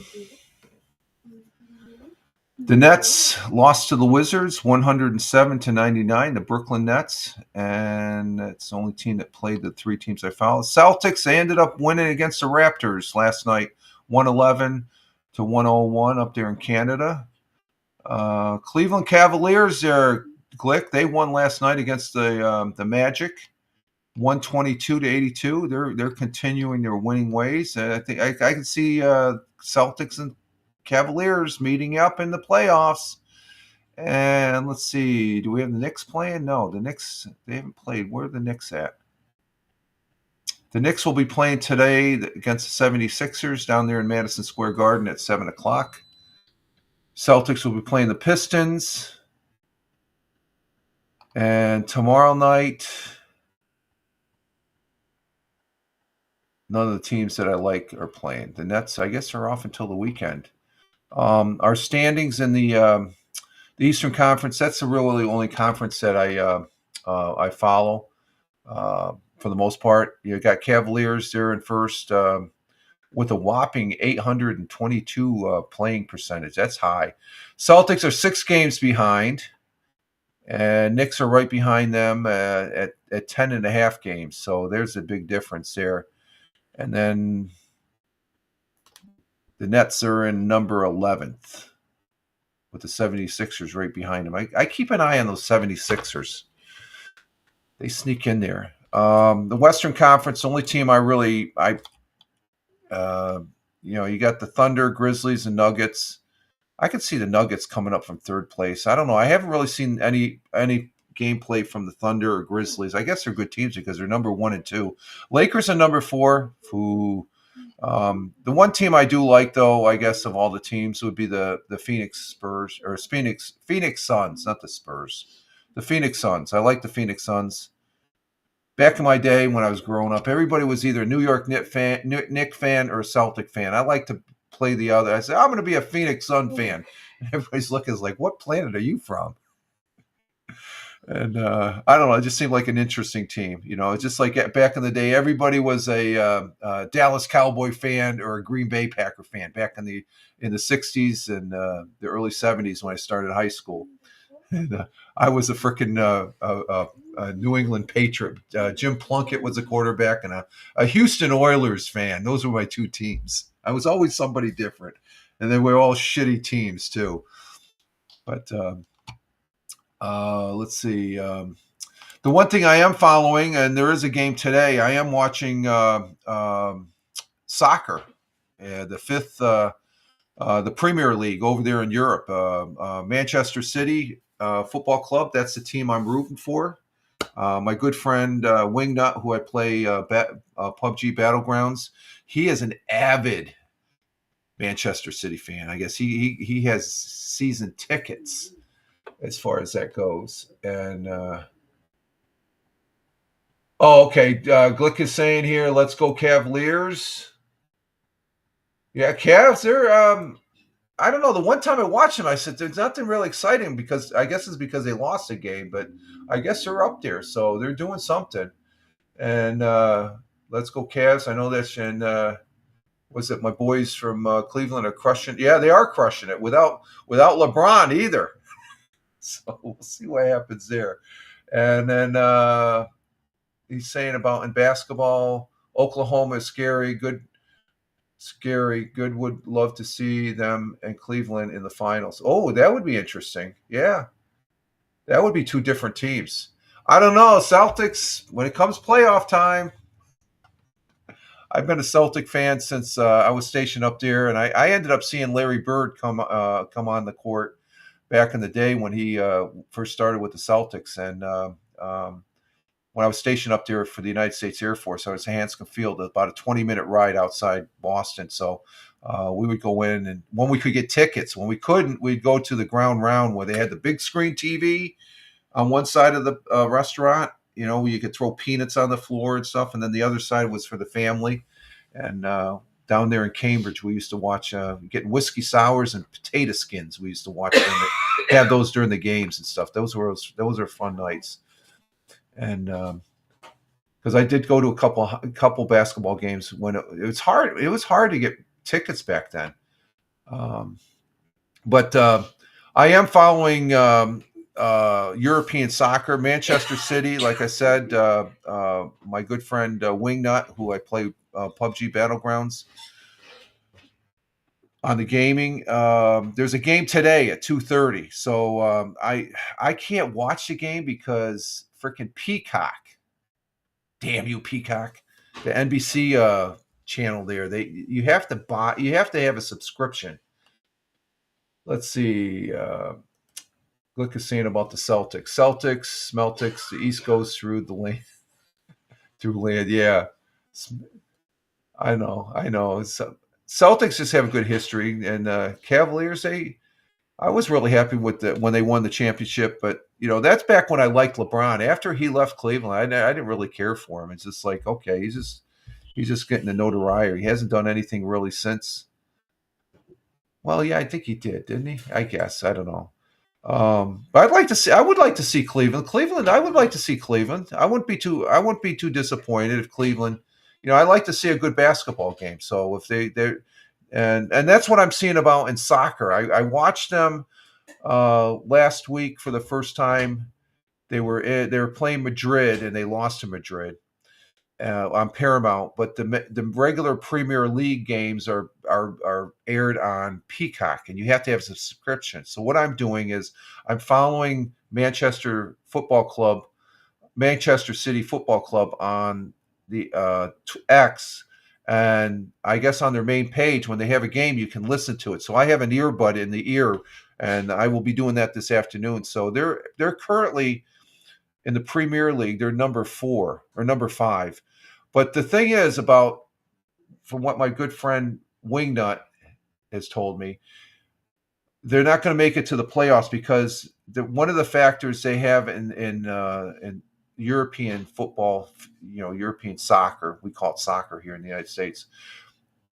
A: Nets lost to the Wizards 107-99, the Brooklyn Nets, and it's the only team that played the three teams I followed. Celtics, they ended up winning against the Raptors last night, 111-101 up there in Canada. Cleveland Cavaliers, Glick, they won last night against the Magic, 122-82. They're continuing their winning ways. I think I can see Celtics and Cavaliers meeting up in the playoffs. And let's see, do we have the Knicks playing? No, the Knicks, they haven't played. Where are the Knicks at? The Knicks will be playing today against the 76ers down there in Madison Square Garden at 7 o'clock. Celtics will be playing the Pistons. And tomorrow night, none of the teams that I like are playing. The Nets, I guess, are off until the weekend. Our standings in the Eastern Conference, that's the really only conference that I follow for the most part. You got Cavaliers there in first with a whopping 822 playing percentage. That's high. Celtics are 6 games behind, and Knicks are right behind them at 10.5 games. So there's a big difference there. And then the Nets are in number 11th with the 76ers right behind them. I keep an eye on those 76ers. They sneak in there. The Western Conference, the only team you got the Thunder, Grizzlies, and Nuggets. I could see the Nuggets coming up from third place. I don't know. I haven't really seen any gameplay from the Thunder or Grizzlies. I guess they're good teams because they're number 1 and 2. Lakers are number 4. The one team I do like, though, I guess of all the teams, would be the Phoenix Spurs or Phoenix Suns, not the Spurs, the Phoenix Suns. I like the Phoenix Suns. Back in my day when I was growing up, everybody was either a New York Knick fan or a Celtic fan. I like to play the other. I said I'm going to be a Phoenix Sun fan. And everybody's looking like, what planet are you from? And I don't know. It just seemed like an interesting team. It's just like back in the day, everybody was a Dallas Cowboy fan or a Green Bay Packer fan back in the '60s and the early '70s when I started high school. And I was a freaking New England Patriot. Jim Plunkett was a quarterback, and a Houston Oilers fan. Those were my two teams. I was always somebody different, and they were all shitty teams too. But let's see. The one thing I am following, and there is a game today. I am watching soccer, the fifth, the Premier League over there in Europe. Manchester City Football Club. That's the team I'm rooting for. My good friend Wingnut, who I play PUBG Battlegrounds, he is an avid Manchester City fan. I guess he has season tickets as far as that goes. And okay, Glick is saying here, let's go Cavaliers. Yeah, Cavs. They're I don't know. The one time I watched them, I said there's nothing really exciting because I guess it's because they lost a game, but I guess they're up there, so they're doing something. And let's go Cavs. I know that's in. Was it my boys from Cleveland are crushing? Yeah, they are crushing it without LeBron either. So we'll see what happens there. And then he's saying about in basketball, Oklahoma is scary. Good. Would love to see them and Cleveland in the finals. Oh, that would be interesting. Yeah, that would be two different teams. I don't know. Celtics, when it comes playoff time, I've been a Celtic fan since I was stationed up there, and I ended up seeing Larry Bird come on the court back in the day when he first started with the Celtics. And when I was stationed up there for the United States Air Force, I was at Hanscom Field, about a 20-minute ride outside Boston. So we would go in, and when we could get tickets, when we couldn't, we'd go to the ground round where they had the big screen TV on one side of the restaurant, where you could throw peanuts on the floor and stuff. And then the other side was for the family. And down there in Cambridge, we used to watch getting whiskey sours and potato skins. We used to watch them, have those during the games and stuff. Those were fun nights. And because I did go to a couple basketball games when it was hard. It was hard to get tickets back then. But I am following European soccer. Manchester City, like I said, my good friend Wingnut, who I play PUBG Battlegrounds on the gaming. There's a game today at 2:30. So I can't watch the game because freaking Peacock. Damn you, Peacock. The NBC channel there. You have to have a subscription. Let's see. Glick is saying about the Celtics. Smeltics, the East goes through the land. Through land, yeah. I know. Celtics just have a good history, and Cavaliers, I was really happy with when they won the championship, but that's back when I liked LeBron. After he left Cleveland, I didn't really care for him. It's just like, okay, he's just getting the notoriety. He hasn't done anything really since. Well, yeah, I think he did, didn't he? I guess I don't know. But I would like to see Cleveland. I would like to see Cleveland. I wouldn't be too disappointed if Cleveland. I like to see a good basketball game. So if they're and that's what I'm seeing about in soccer. I watched them last week for the first time. They were playing Madrid and they lost to Madrid on Paramount. But the regular Premier League games are aired on Peacock, and you have to have a subscription. So what I'm doing is I'm following Manchester City Football Club on the X. And I guess on their main page, when they have a game, you can listen to it. So I have an earbud in the ear, and I will be doing that this afternoon. So they're currently in the Premier League. They're number 4 or number 5. But the thing is about from what my good friend Wingnut has told me, they're not going to make it to the playoffs because one of the factors they have in European football, European soccer, we call it soccer here in the United States.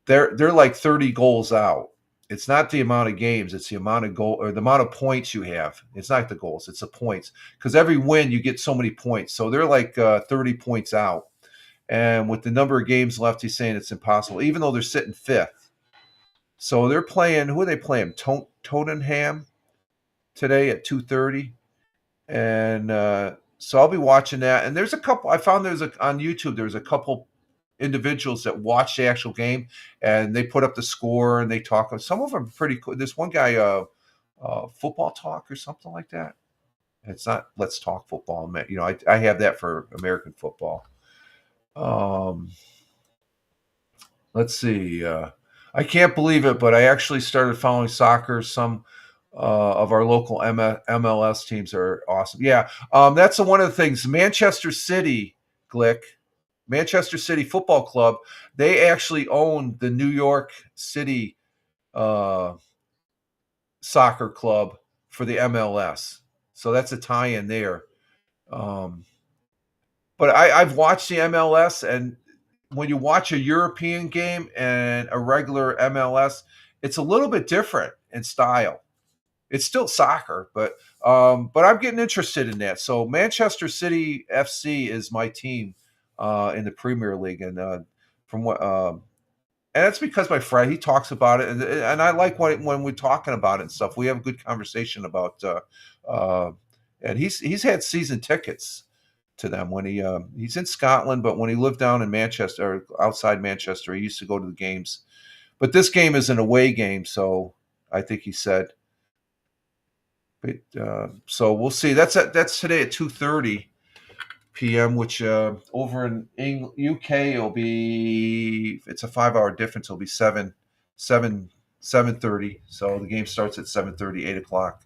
A: They're like 30 goals out. It's not the amount of games; it's the amount of goal or the amount of points you have. It's not the goals; it's the points. Because every win you get so many points. So they're like 30 points out. And with the number of games left, he's saying it's impossible, even though they're sitting fifth. So they're playing. Who are they playing? Tottenham today at 2:30, and so I'll be watching that. And there's a couple. I found on YouTube. There's a couple individuals that watch the actual game, and they put up the score and they talk. Some of them are pretty cool. This one guy, Football Talk or something like that. It's not Let's Talk Football. I have that for American football. Let's see. I can't believe it, but I actually started following soccer. Some of our local MLS teams are awesome. Yeah, that's one of the things. Manchester City, Glick, Manchester City Football Club, they actually own the New York City soccer club for the MLS. So that's a tie-in there. But I've watched the MLS, and when you watch a European game and a regular MLS, it's a little bit different in style. It's still soccer, but I'm getting interested in that. So Manchester City FC is my team in the Premier League, and from what and that's because my friend he talks about it, and I like when we're talking about it and stuff. We have a good conversation about, and he's had season tickets to them when he's in Scotland, but when he lived down in Manchester or outside Manchester, he used to go to the games. But this game is an away game, so I think he said. But so we'll see. That's today at 2:30 p.m., which over in UK it'll be, it's a 5-hour difference. It'll be 7:30. So the game starts at 7:30, 8 o'clock.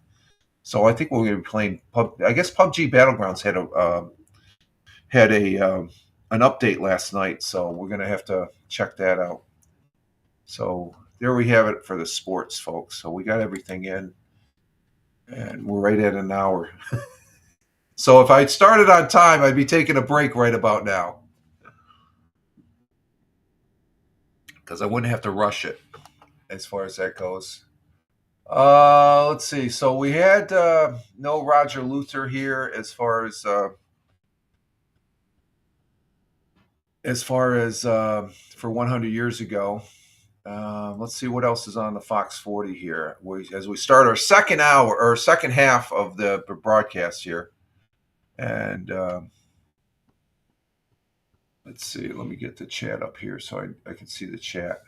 A: So I think we're going to be playing I guess PUBG Battlegrounds had an update last night, so we're going to have to check that out. So there we have it for the sports, folks. So we got everything in, and we're right at an hour. So if I'd started on time, I'd be taking a break right about now, because I wouldn't have to rush it as far as that goes. Let's see. So we had no Roger Luther here as far as for 100 years ago. Let's see what else is on the Fox 40 here. As we start our second hour or second half of the broadcast here. And let's see. Let me get the chat up here so I can see the chat.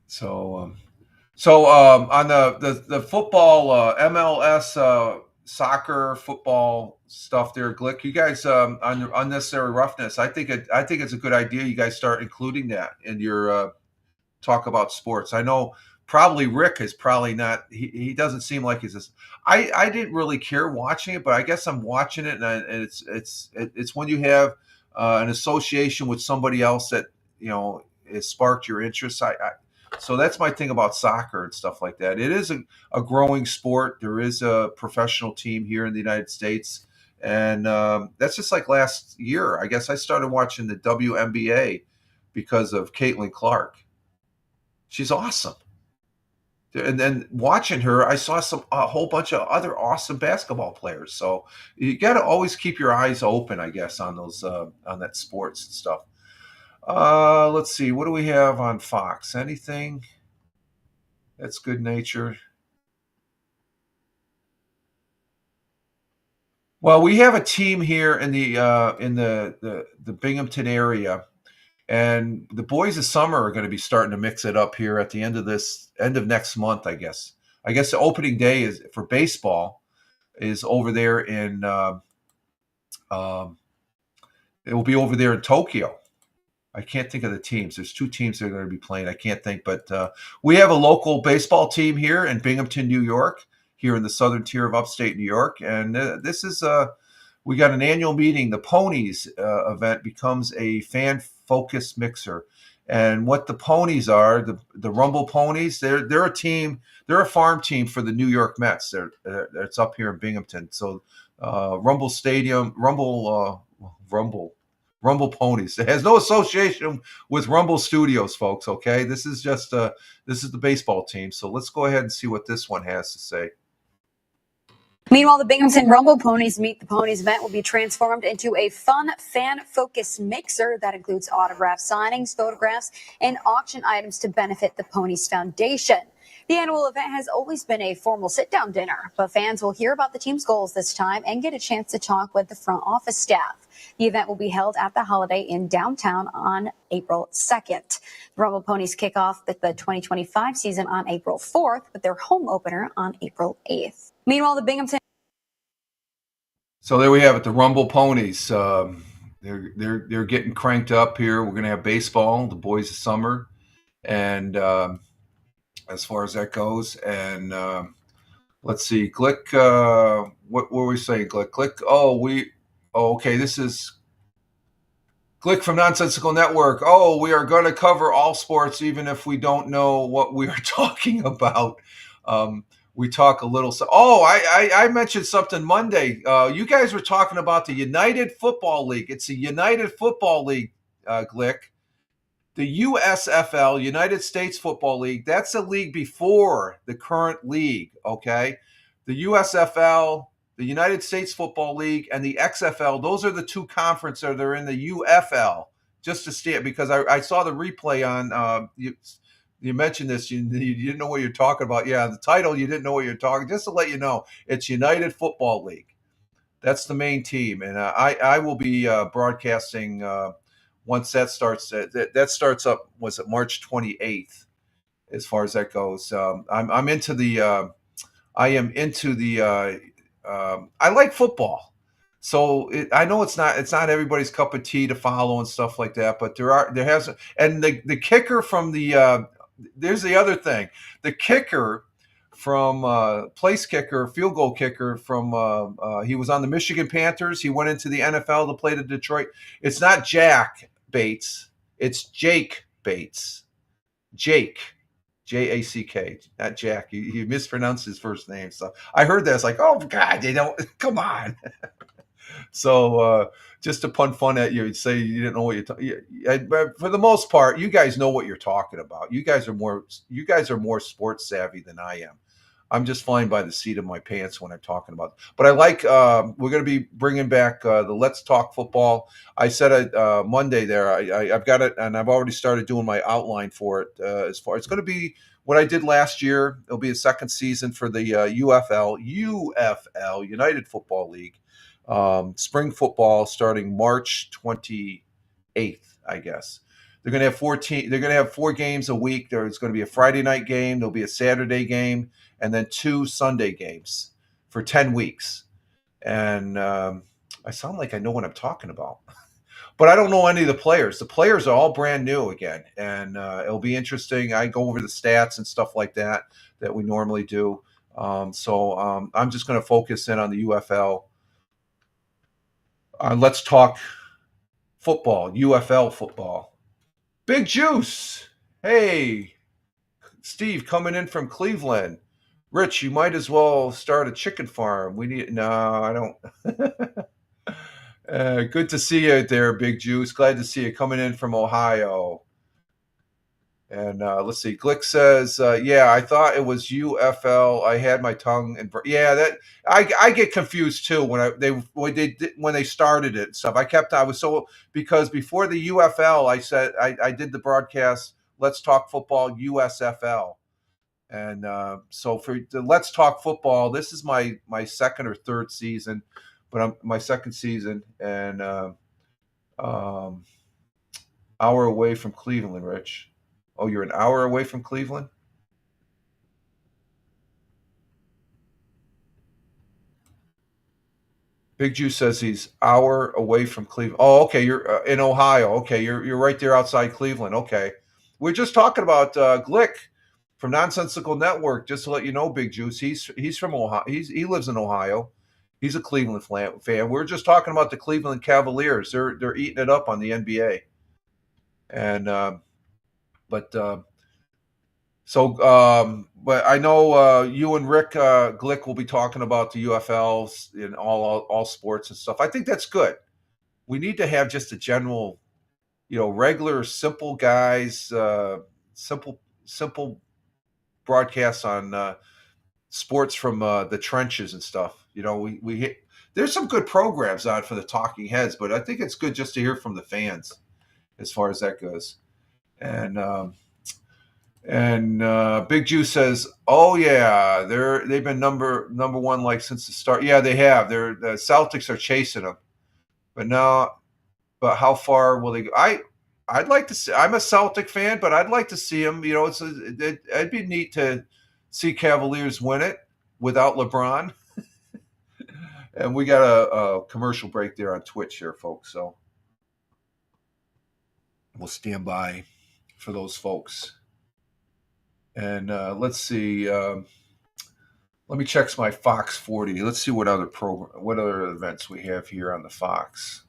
A: So on the football MLS soccer football stuff there, Glick, you guys on unnecessary roughness, I think it's a good idea you guys start including that in your talk about sports. I know probably Rick is probably not, he doesn't seem like he's this. I didn't really care watching it, but I guess I'm watching it, and it's when you have an association with somebody else that has sparked your interest. So that's my thing about soccer and stuff like that. It is a growing sport. There is a professional team here in the United States. And that's just like last year. I guess I started watching the WNBA because of Caitlin Clark. She's awesome. And then watching her, I saw a whole bunch of other awesome basketball players. So you got to always keep your eyes open, I guess, on those on that sports and stuff. Let's see. What do we have on Fox? Anything that's good natured? Well, we have a team here in the Binghamton area, and the boys of summer are going to be starting to mix it up here at the end of next month, I guess. I guess the opening day is for baseball is over there in it will be over there in Tokyo. I can't think of the teams. There's two teams that are going to be playing. I can't think, but we have a local baseball team here in Binghamton, New York, here in the southern tier of upstate New York, and this is We got an annual meeting. The Ponies event becomes a fan-focused mixer. And what the Ponies are, the Rumble Ponies, they're a team. They're a farm team for the New York Mets. It's up here in Binghamton. So Rumble Stadium, Rumble Ponies. It has no association with Rumble Studios, folks. Okay, this is just this is the baseball team. So let's go ahead and see what this one has to say.
C: Meanwhile, the Binghamton Rumble Ponies Meet the Ponies event will be transformed into a fun, fan-focused mixer that includes autograph signings, photographs, and auction items to benefit the Ponies Foundation. The annual event has always been a formal sit-down dinner, but fans will hear about the team's goals this time and get a chance to talk with the front office staff. The event will be held at the Holiday Inn downtown on April 2nd. The Rumble Ponies kick off the 2025 season on April 4th with their home opener on April 8th. Meanwhile, the Binghamton.
A: So there we have it, the Rumble Ponies. They're getting cranked up here. We're going to have baseball, the boys of summer, and as far as that goes, and let's see, Glick. What were we saying, Glick? Glick. Okay. This is Glick from Nonsensical Network. Oh, we are going to cover all sports, even if we don't know what we are talking about. We talk a little. I mentioned something Monday. You guys were talking about the United Football League. It's a United Football League, Glick. The USFL, United States Football League, that's a league before the current league, okay? The USFL, the United States Football League, and the XFL, those are the two conferences that are in the UFL. Just to stay, because I saw the replay on you mentioned this, you didn't know what you're talking about. Yeah, the title, you didn't know what you're talking. Just to let you know, it's United Football League. That's the main team. And I will be broadcasting once that starts. That starts up, was it March 28th, as far as that goes. I'm into the I am into the I like football. So I know it's not everybody's cup of tea to follow and stuff like that, but there has, and the kicker from the there's the other thing. The kicker from place kicker, field goal kicker from he was on the Michigan Panthers. He went into the NFL to play to Detroit. It's not Jack Bates. It's Jake Bates. Jake. Jack, not Jack. He mispronounced his first name. So I heard that. It's like, oh, God, they don't. Come on. So just to pun fun at you, say you didn't know what you're talking. But for the most part, you guys know what you're talking about. You guys are more sports savvy than I am. I'm just flying by the seat of my pants when I'm talking about it. But I like we're going to be bringing back the Let's Talk Football. I said it Monday there. I've got it, and I've already started doing my outline for it. As far, it's going to be what I did last year. It'll be a second season for the UFL United Football League. Spring football starting March 28th, I guess. They're going to have They're going to have 4 games a week. There's going to be a Friday night game. There'll be a Saturday game, and then 2 Sunday games for 10 weeks. And I sound like I know what I'm talking about, but I don't know any of the players. The players are all brand new again, and it'll be interesting. I go over the stats and stuff like that we normally do. So I'm just going to focus in on the UFL. Let's talk football, UFL football. Big Juice. Hey, Steve, coming in from Cleveland. Rich, you might as well start a chicken farm. No, I don't. Good to see you there, Big Juice. Glad to see you coming in from Ohio. And let's see. Glick says, "Yeah, I thought it was UFL. I had my tongue and that I get confused too when they started it and stuff. Because before the UFL, I said I did the broadcast. Let's Talk Football USFL, and so for the Let's Talk Football, this is my second or third season, but I'm my second season, and hour away from Cleveland, Rich." Oh, you're an hour away from Cleveland? Big Juice says he's hour away from Cleveland. Oh, okay. You're in Ohio. Okay, you're right there outside Cleveland. Okay, we're just talking about Glick from Nonsensical Network. Just to let you know, Big Juice, he's from Ohio. He lives in Ohio, He's a Cleveland fan. We're just talking about the Cleveland Cavaliers. They're eating it up on the NBA. And but but I know you and Rick Glick will be talking about the UFLs in all sports and stuff. I think that's good. We need to have just a general, regular, simple guys, simple broadcasts on sports from the trenches and stuff. There's some good programs on for the talking heads, but I think it's good just to hear from the fans as far as that goes. And Big Jew says, "Oh yeah, they've been number one like since the start. Yeah, they have. The Celtics are chasing them, but how far will they go? I'd like to see. I'm a Celtic fan, but I'd like to see them. It'd be neat to see Cavaliers win it without LeBron." And we got a commercial break there on Twitch here, folks. So we'll stand by for those folks. And let's see. Let me check my Fox 40. Let's see what other events we have here on the Fox.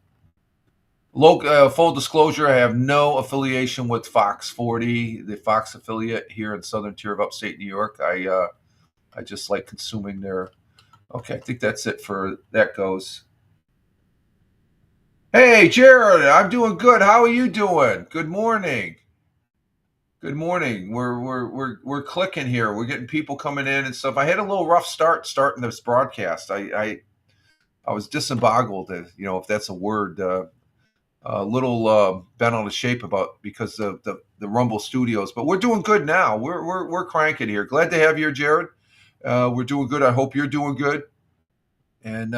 A: Full disclosure: I have no affiliation with Fox 40, the Fox affiliate here in Southern Tier of Upstate New York. I just like consuming their. Okay, I think that's it for that goes. Hey, Jared, I'm doing good. How are you doing? Good morning. Good morning. We're clicking here. We're getting people coming in and stuff. I had a little rough starting this broadcast. I was disemboggled, if that's a word. A little bent on the shape because of the Rumble Studios, but we're doing good now. We're cranking here. Glad to have you here, Jared. We're doing good. I hope you're doing good. And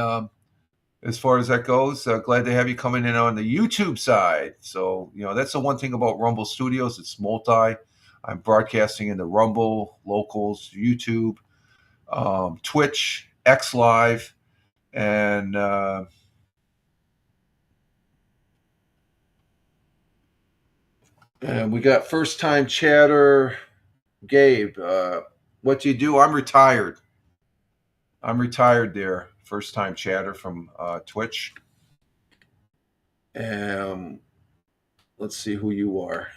A: as far as that goes, glad to have you coming in on the YouTube side. So, that's the one thing about Rumble Studios. It's multi. I'm broadcasting in the Rumble, Locals, YouTube, Twitch, X Live, and we got first-time chatter, Gabe. What do you do? I'm retired. There. First-time chatter from Twitch. And let's see who you are.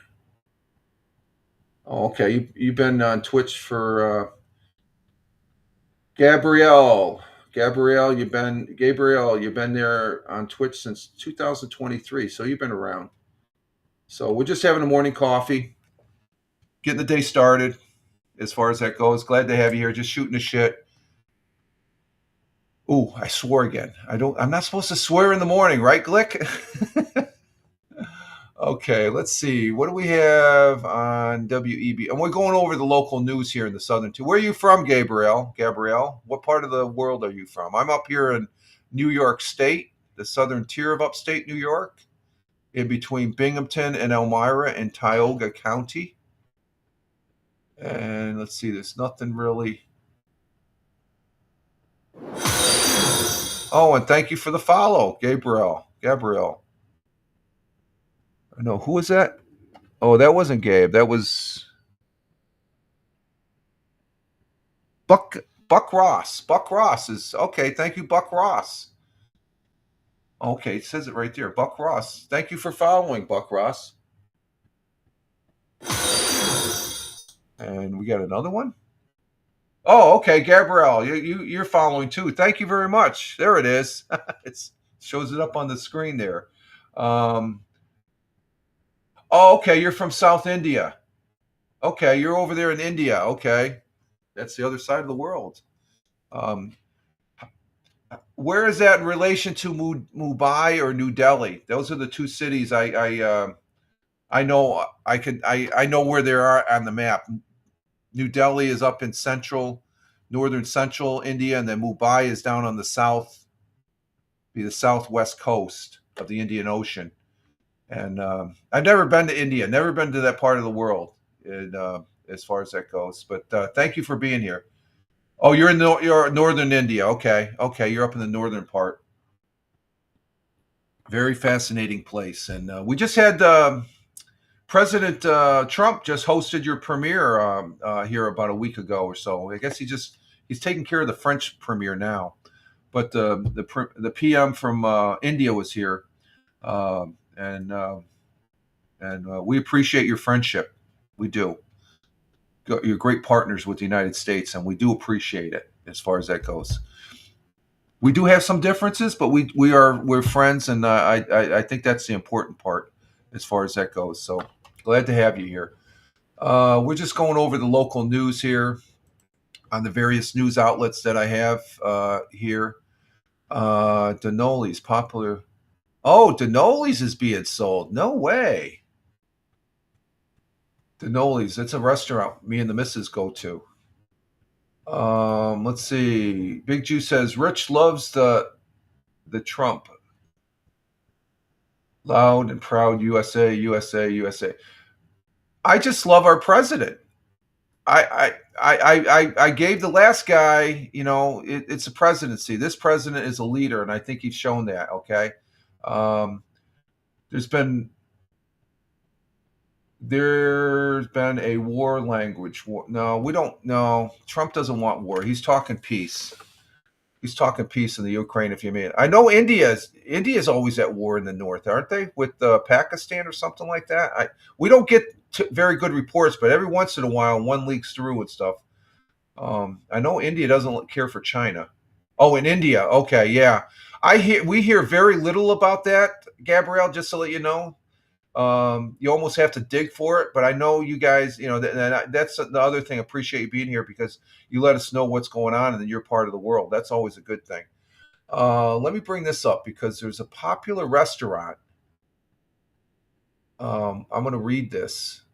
A: Oh, okay. You've been on Twitch for Gabrielle. You've been there on Twitch since 2023. So you've been around. So we're just having a morning coffee, getting the day started as far as that goes. Glad to have you here, just shooting the shit. Ooh, I swore again. I'm not supposed to swear in the morning, right, Glick? Okay, let's see. What do we have on WEB? And we're going over the local news here in the Southern Tier. Where are you from, Gabrielle? What part of the world are you from? I'm up here in New York State, the Southern Tier of Upstate New York, in between Binghamton and Elmira in Tioga County. And let's see, there's nothing really. Oh, and thank you for the follow, Gabrielle. No, who was that? Oh, that wasn't Gabe. That was Buck Ross. Buck Ross is okay. Thank you, Buck Ross. Okay, it says it right there. Buck Ross. Thank you for following, Buck Ross. And we got another one. Oh, okay, Gabrielle, you're following too. Thank you very much. There it is. It shows it up on the screen there. Oh, okay, you're from South India. Okay, you're over there in India. Okay, that's the other side of the world. Where is that in relation to Mumbai or New Delhi? Those are the two cities I know. I know where they are on the map. New Delhi is up in northern central India, and then Mumbai is down on the southwest coast of the Indian Ocean. And I've never been to India, never been to that part of the world, as far as that goes. But thank you for being here. Oh, you're in northern India. Okay, you're up in the northern part. Very fascinating place. And we just had President Trump just hosted your premiere here about a week ago or so. I guess he's taking care of the French premiere now. but the PM from India was here, and we appreciate your friendship. We do. You're great partners with the United States, and we do appreciate it as far as that goes. We do have some differences, but we're friends, and I think that's the important part as far as that goes. So glad to have you here. We're just going over the local news here on the various news outlets that I have here. Denoli's popular. Oh, Denoli's is being sold. No way. Denoli's. It's a restaurant me and the missus go to. Let's see. Big Jew says Rich loves the Trump. Loud and proud USA, USA, USA. I just love our president. I gave the last guy, it's a presidency. This president is a leader, and I think he's shown that. Okay, um, there's been a war language. No, we don't. No, Trump doesn't want war. He's talking peace. He's talking peace in the Ukraine. If you mean, I know India's always at war in the north, aren't they? With Pakistan or something like that. We don't get very good reports, but every once in a while, one leaks through and stuff. I know India doesn't care for China. Oh, in India, okay, yeah. We hear very little about that, Gabrielle. Just to let you know, you almost have to dig for it. But I know you guys, that's the other thing. I appreciate you being here because you let us know what's going on in your part of the world. That's always a good thing. Let me bring this up because there's a popular restaurant. I'm going to read this.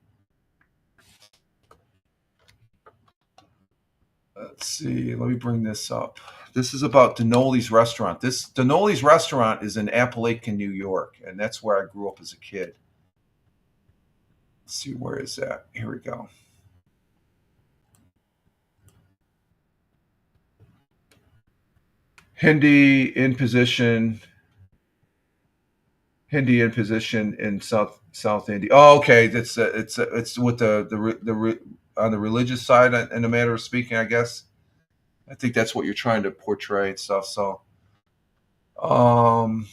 A: Let's see. Let me bring this up. This is about Denoli's restaurant. This Denoli's restaurant is in Appalachian, New York, and that's where I grew up as a kid. Let's see, where is that? Here we go. Hindi in position in South India. Oh, okay. It's with the on the religious side in a matter of speaking, I guess. I think that's what you're trying to portray and stuff. So, um,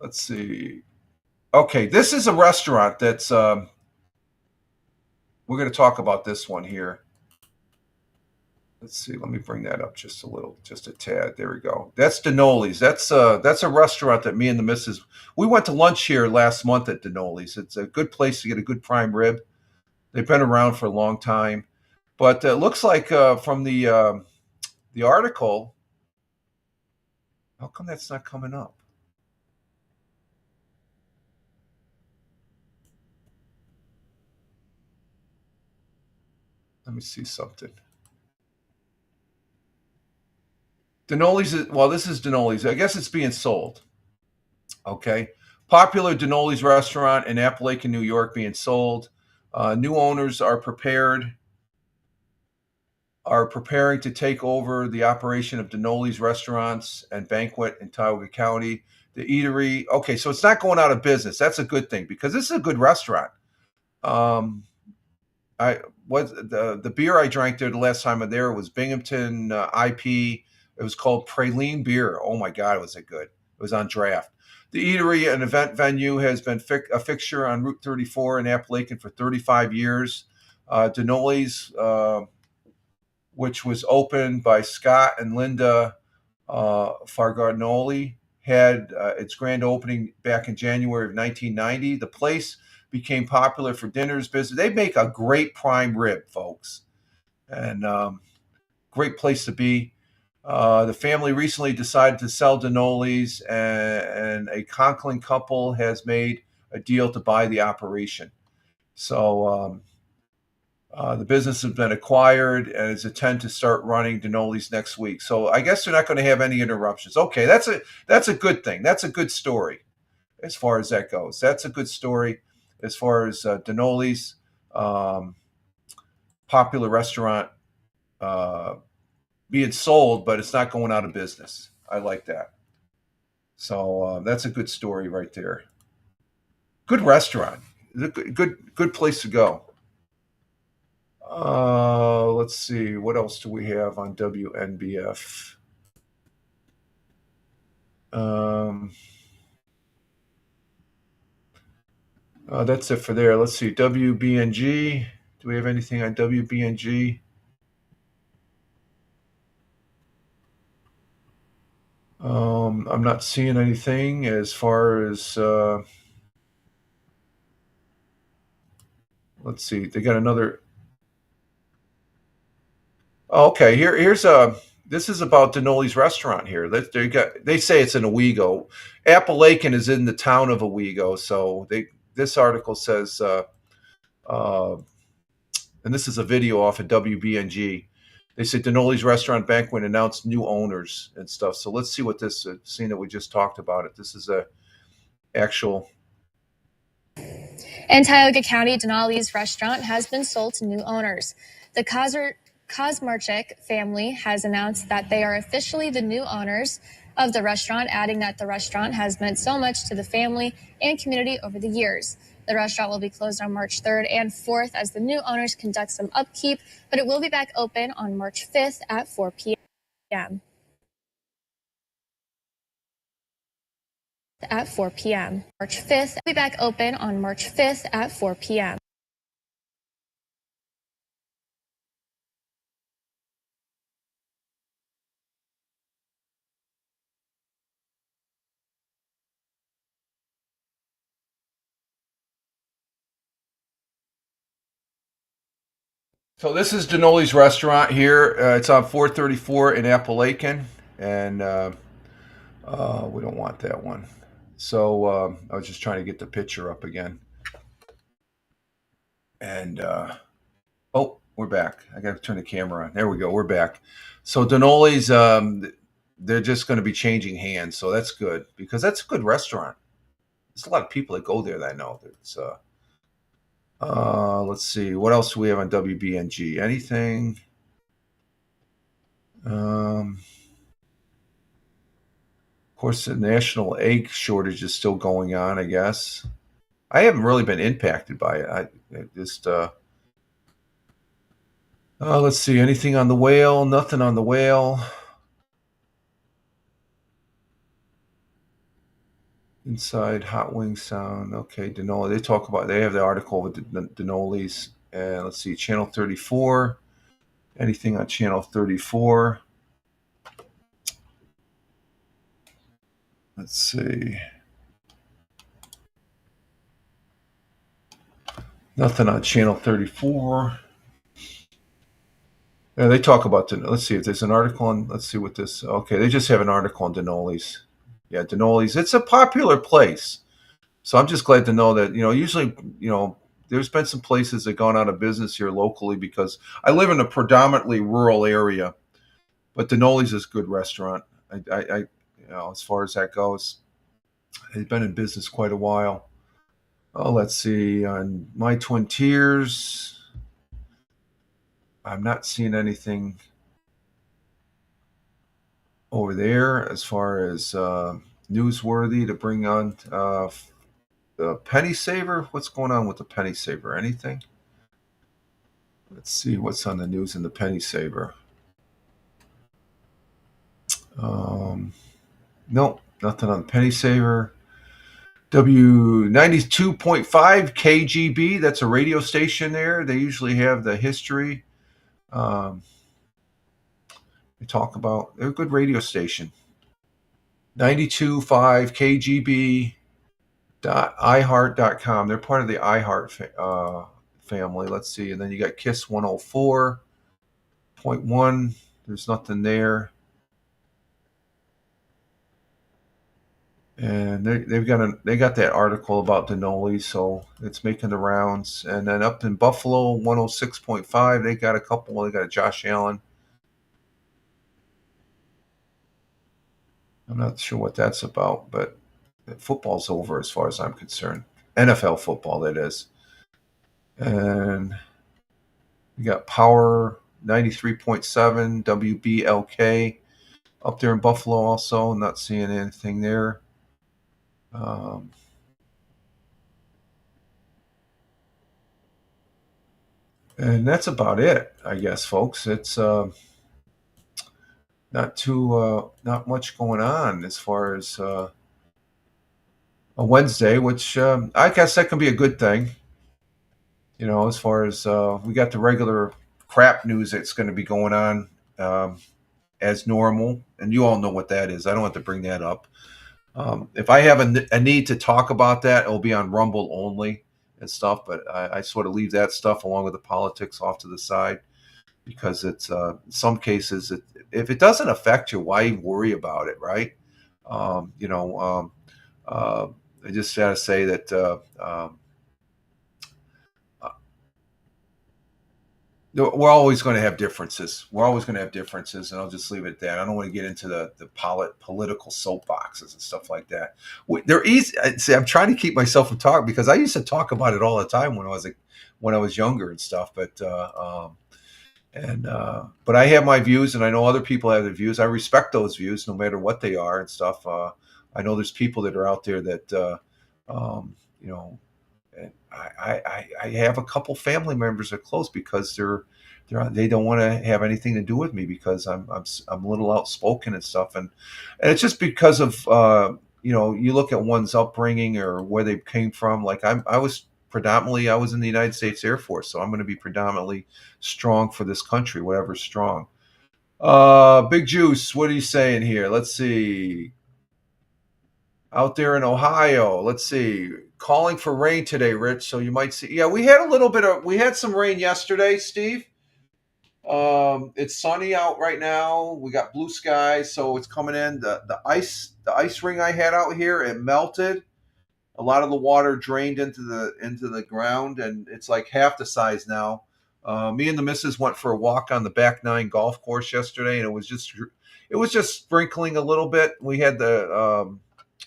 A: let's see. Okay, this is a restaurant that's. We're going to talk about this one here. Let's see. Let me bring that up just a tad. There we go. That's Denoli's. That's a restaurant that me and the missus we went to lunch here last month at Denoli's. It's a good place to get a good prime rib. They've been around for a long time, but it looks like from the article, how come that's not coming up? Let me see something. Denoli's. Well, this is Denoli's. I guess it's being sold. Okay. Popular Denoli's restaurant in Appalachian, New York, being sold. New owners are preparing to take over the operation of Denoli's restaurants and banquet in Tioga County. The eatery. Okay, so it's not going out of business. That's a good thing because this is a good restaurant. The beer I drank there the last time I there was Binghamton IP. It was called Praline beer. Oh my God, was it good? It was on draft. The eatery and event venue has been a fixture on Route 34 in Appalachian for 35 years. Denoli's, which was opened by Scott and Linda Fargarnoli, had its grand opening back in January of 1990. The place became popular for dinners, business. They make a great prime rib, folks, and great place to be. The family recently decided to sell Denoli's, and a Conklin couple has made a deal to buy the operation. So the business has been acquired and is intended to start running Denoli's next week. So I guess they're not going to have any interruptions. Okay, that's a good thing. That's a good story as far as that goes. That's a good story as far as Denoli's, popular restaurant, being sold, but it's not going out of business. I like that. So that's a good story right there. Good restaurant. Good place to go. Let's see. What else do we have on WNBF? That's it for there. Let's see. WBNG. Do we have anything on WBNG? I'm not seeing anything as far as. Let's see. They got another. Oh, okay. Here's a. This is about Denoli's restaurant here. They say it's in Owego. Appalachian is in the town of Owego. So this article says, uh, and this is a video off of WBNG. They say Denoli's Restaurant Banquet announced new owners and stuff. So let's see what this scene that we just talked about. This is a actual.
D: In Tioga County, Denali's restaurant has been sold to new owners. The Kosmarchik family has announced that they are officially the new owners of the restaurant, adding that the restaurant has meant so much to the family and community over the years. The restaurant will be closed on March 3rd and 4th as the new owners conduct some upkeep, but it will be back open on March 5th at 4 p.m. At 4 p.m. March 5th, will be back open on March 5th at 4 p.m.
A: So this is Denoli's restaurant here. It's on 434 in Appalachian, and we don't want that one. So I was just trying to get the picture up again. And oh, we're back. I got to turn the camera on. There we go. We're back. So Denoli's, they're just going to be changing hands. So that's good because that's a good restaurant. There's a lot of people that go there that I know. It's let's see. What else do we have on WBNG? Anything? Of course, the national egg shortage is still going on, I guess. I haven't really been impacted by it. I just, let's see. Anything on the whale? Nothing on the whale. Inside Hot Wing Sound. Okay, Denoli. They talk about, they have the article with Denoli's. And let's see, Channel 34. Anything on Channel 34? Let's see. Nothing on Channel 34. Yeah, they talk about, let's see if there's an article on, let's see what this, okay, they just have an article on Denoli's. Yeah, Denoli's. It's a popular place. So I'm just glad to know that, usually, there's been some places that gone out of business here locally because I live in a predominantly rural area, but Denoli's is a good restaurant. I as far as that goes, they've been in business quite a while. Oh, let's see. On My Twin Tiers, I'm not seeing anything over there as far as newsworthy to bring on. The Penny Saver. What's going on with the Penny Saver? Anything? Let's see what's on the news in the Penny Saver. Nope, nothing on the Penny Saver. W92.5 KGB. That's a radio station there. They usually have the history. They talk about, they're a good radio station. 92.5 KGB. iHeart.com. They're part of the iHeart family. Let's see. And then you got Kiss 104.1. There's nothing there. And they got that article about Denoli, so it's making the rounds. And then up in Buffalo, 106.5, they got a couple. They got a Josh Allen. I'm not sure what that's about, but football's over as far as I'm concerned. NFL football, that is. And we got Power 93.7, WBLK up there in Buffalo also. Not seeing anything there. And that's about it, I guess, folks. It's not much going on as far as a Wednesday, which I guess that can be a good thing. As far as we got the regular crap news that's going to be going on as normal, and you all know what that is. I don't have to bring that up. If I have a need to talk about that, it'll be on Rumble only and stuff. But I sort of leave that stuff along with the politics off to the side because it's in some cases, if it doesn't affect you, why worry about it, right? I just got to say that we're always going to have differences. We're always going to have differences, and I'll just leave it at that. I don't want to get into the political soapboxes and stuff like that. They're easy. See, I'm trying to keep myself from talking because I used to talk about it all the time when I was younger and stuff. But I have my views, and I know other people have their views. I respect those views, no matter what they are and stuff. I know there's people that are out there that and I have a couple family members that are close because they don't want to have anything to do with me because I'm a little outspoken and stuff, and it's just because of you look at one's upbringing or where they came from. Like I was in the United States Air Force, so I'm going to be predominantly strong for this country, whatever's strong. Big Juice, what are you saying here? Let's see. Out there in Ohio, let's see. Calling for rain today, Rich. So you might see. Yeah, we had some rain yesterday, Steve. It's sunny out right now. We got blue skies, so it's coming in. The ice ring I had out here, it melted. A lot of the water drained into the ground, and it's like half the size now. Me and the missus went for a walk on the back nine golf course yesterday, and it was just sprinkling a little bit. We had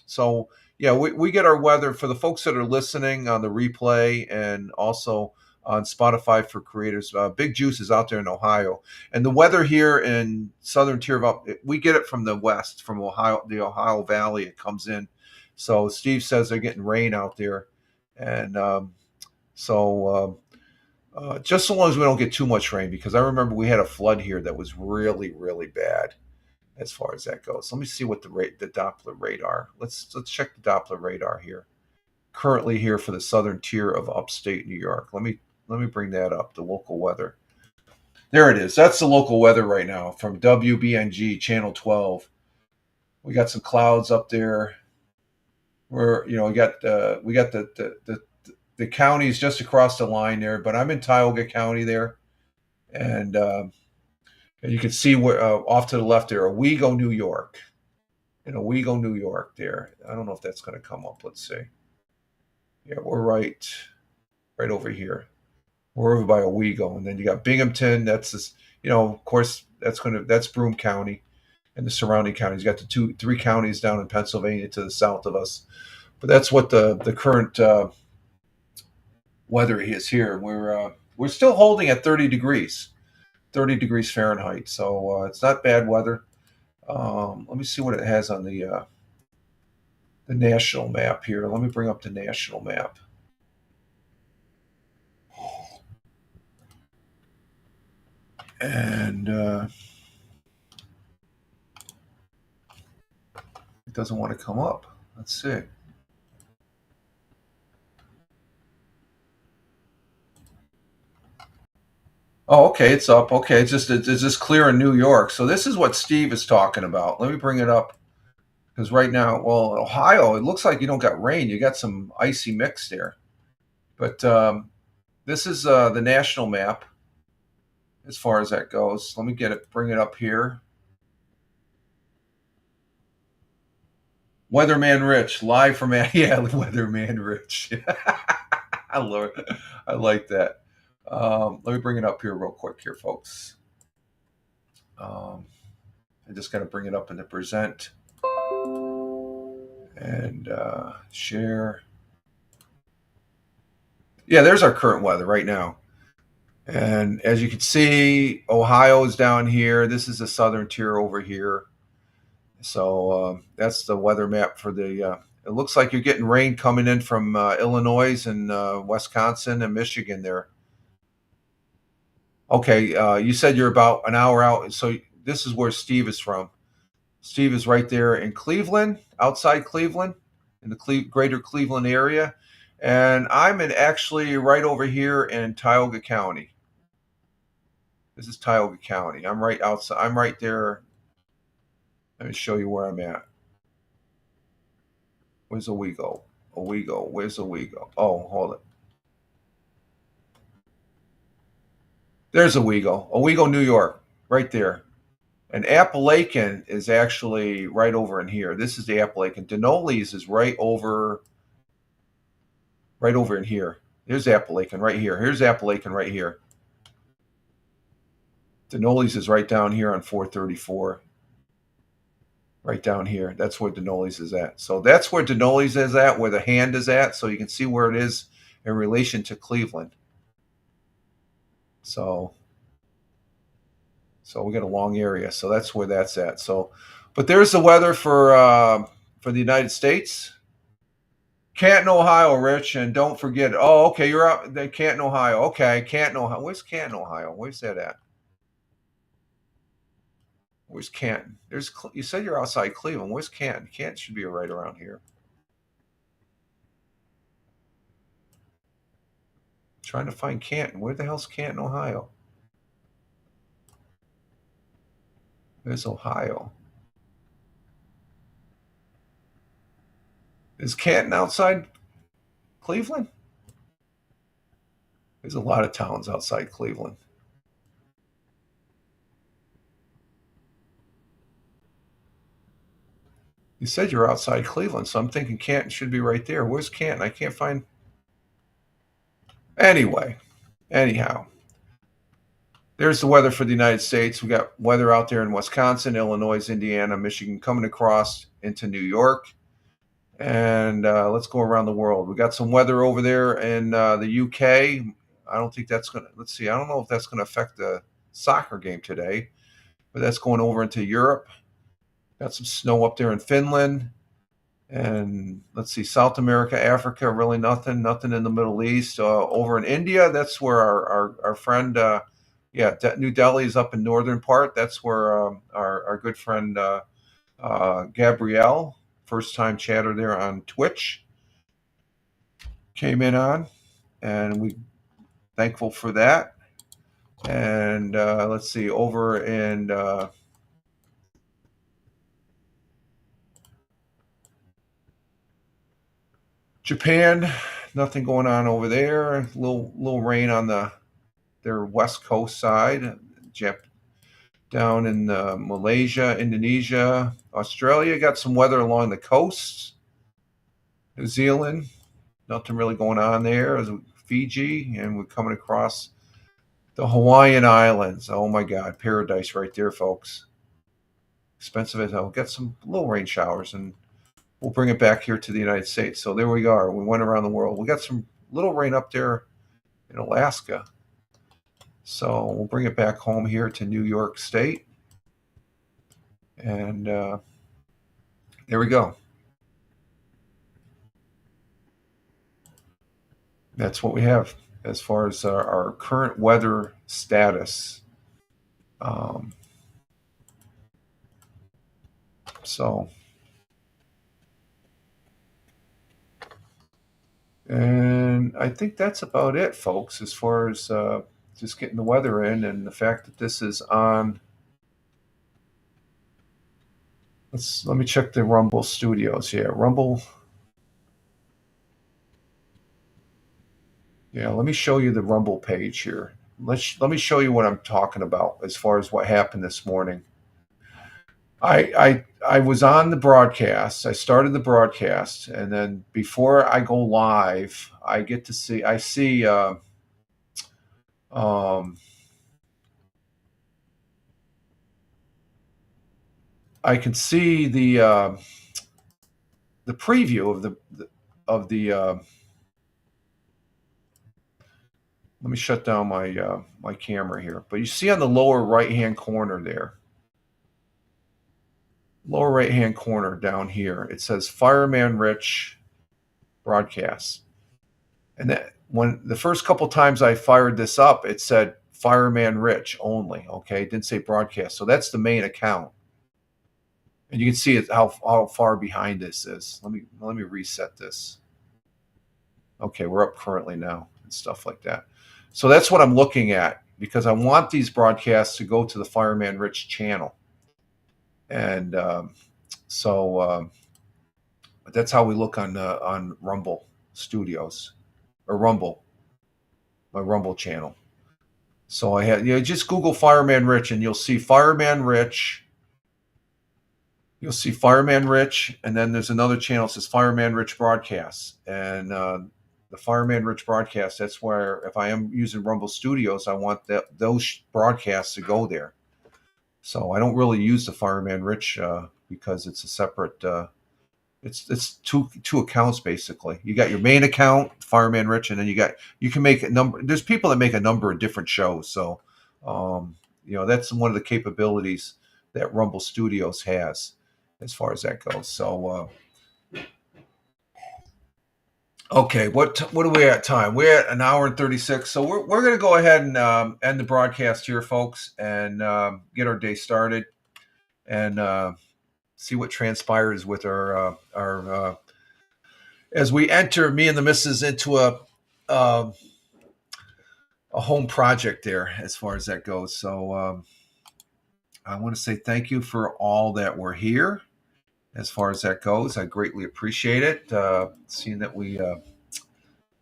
A: so yeah, we get our weather for the folks that are listening on the replay and also on Spotify for creators. Big Juice is out there in Ohio, and the weather here in southern tier we get it from the west, from Ohio, the Ohio Valley. It comes in. So Steve says they're getting rain out there, and just so long as we don't get too much rain, because I remember we had a flood here that was really, really bad as far as that goes. Let me see what the Doppler radar. Let's check the Doppler radar here. Currently here for the southern tier of upstate New York. Let me bring that up. The local weather. There it is. That's the local weather right now from WBNG channel 12. We got some clouds up there. We got the counties just across the line there, but I'm in Tioga County there, and you can see where off to the left there, Owego, New York. In Owego, New York there. I don't know if that's going to come up. Let's see. Yeah, we're right over here. We're over by Owego, and then you got Binghamton. That's this, of course, that's Broome County and the surrounding counties. You got the 3 counties down in Pennsylvania to the south of us. But that's what the current weather is here. We're still holding at 30 degrees Fahrenheit. So it's not bad weather. Let me see what it has on the national map here. Let me bring up the national map. And it doesn't want to come up. Let's see. Oh, okay, it's up. Okay, it's just clear in New York. So this is what Steve is talking about. Let me bring it up because right now, well, Ohio, it looks like you don't got rain. You got some icy mix there. But this is the national map as far as that goes. Let me bring it up here. Weatherman Rich, live from Weatherman Rich. I love it. I like that. Let me bring it up here real quick here, folks. I just got to bring it up in the present and share. Yeah, there's our current weather right now. And as you can see, Ohio is down here. This is the southern tier over here. So that's the weather map for the. It looks like you're getting rain coming in from Illinois and Wisconsin and Michigan there. Okay, you said you're about an hour out. So this is where Steve is from. Steve is right there in Cleveland, outside Cleveland, in the greater Cleveland area. And I'm actually right over here in Tioga County. This is Tioga County. I'm right outside. I'm right there. Let me show you where I'm at. Where's Owego? Owego. Where's Owego? Oh, hold it. There's Owego. Owego, New York. Right there. And Appalachian is actually right over in here. This is the Appalachian. Denoles is right over in here. There's Appalachian right here. Here's Appalachian right here. Denoles is right down here on 434. Right down here. That's where Denoles is at. So that's where Denoles is at, where the hand is at. So you can see where it is in relation to Cleveland. So we got a long area. So that's where that's at. So, but there's the weather for the United States. Canton, Ohio, Rich, and don't forget. Oh, okay, you're out. Canton, Ohio. Okay, Canton, Ohio. Where's Canton, Ohio? Where's that at? Where's Canton? You said you're outside Cleveland. Where's Canton? Canton should be right around here. Trying to find Canton. Where the hell's Canton, Ohio? There's Ohio. Is Canton outside Cleveland? There's a lot of towns outside Cleveland. You said you're outside Cleveland, so I'm thinking Canton should be right there. Where's Canton? I can't find. Anyhow, there's the weather for the United States. We got weather out there in Wisconsin, Illinois, Indiana, Michigan, coming across into New York. And let's go around the world. We got some weather over there in the UK. I don't think that's going to, let's see, I don't know if that's going to affect the soccer game today, but that's going over into Europe. Got some snow up there in Finland. And let's see, South America, Africa, really nothing in the Middle East. Over in India, that's where our friend, New Delhi is up in northern part. That's where our good friend Gabrielle, first time chatter there on Twitch, came in on, and we thankful for that. And let's see, over in Japan, nothing going on over there. Little rain on their west coast side. Down in Malaysia, Indonesia, Australia, got some weather along the coast. New Zealand, nothing really going on there. Fiji, and we're coming across the Hawaiian Islands. Oh my God, paradise right there, folks. Expensive as hell. Get some little rain showers, and we'll bring it back here to the United States. So there we are. We went around the world. We got some little rain up there in Alaska. So we'll bring it back home here to New York State. And there we go. That's what we have as far as our current weather status. And I think that's about it, folks, as far as just getting the weather in, and the fact that this is on. Let me check the Rumble Studios. Yeah, Rumble. Yeah, let me show you the Rumble page here. Let me show you what I'm talking about as far as what happened this morning. I was on the broadcast. I started the broadcast, and then before I go live, I see I can see the preview of the. Let me shut down my camera here. But you see on the lower right-hand corner there, lower right-hand corner down here, it says Fireman Rich broadcast. And that when the first couple times I fired this up, it said Fireman Rich only. Okay, it didn't say broadcast. So that's the main account. And you can see it, how far behind this is. Let me reset this. Okay, we're up currently now and stuff like that. So that's what I'm looking at, because I want these broadcasts to go to the Fireman Rich channel. And so that's how we look on Rumble Studios, or Rumble, my Rumble channel. So I had, just Google Fireman Rich and you'll see Fireman Rich. You'll see Fireman Rich, and then there's another channel that says Fireman Rich Broadcasts. And the Fireman Rich Broadcast, that's where, if I am using Rumble Studios, I want those broadcasts to go there. So I don't really use the Fireman Rich because it's a separate, it's two accounts basically. You got your main account, Fireman Rich, and then you can make a number. There's people that make a number of different shows. So, that's one of the capabilities that Rumble Studios has as far as that goes. So, okay, what are we at time? We're at 1:36. So we're going to go ahead and end the broadcast here, folks, and get our day started and see what transpires with our as we enter, me and the missus, into a home project there as far as that goes. So I want to say thank you for all that were here as far as that goes. I greatly appreciate it. Seeing that we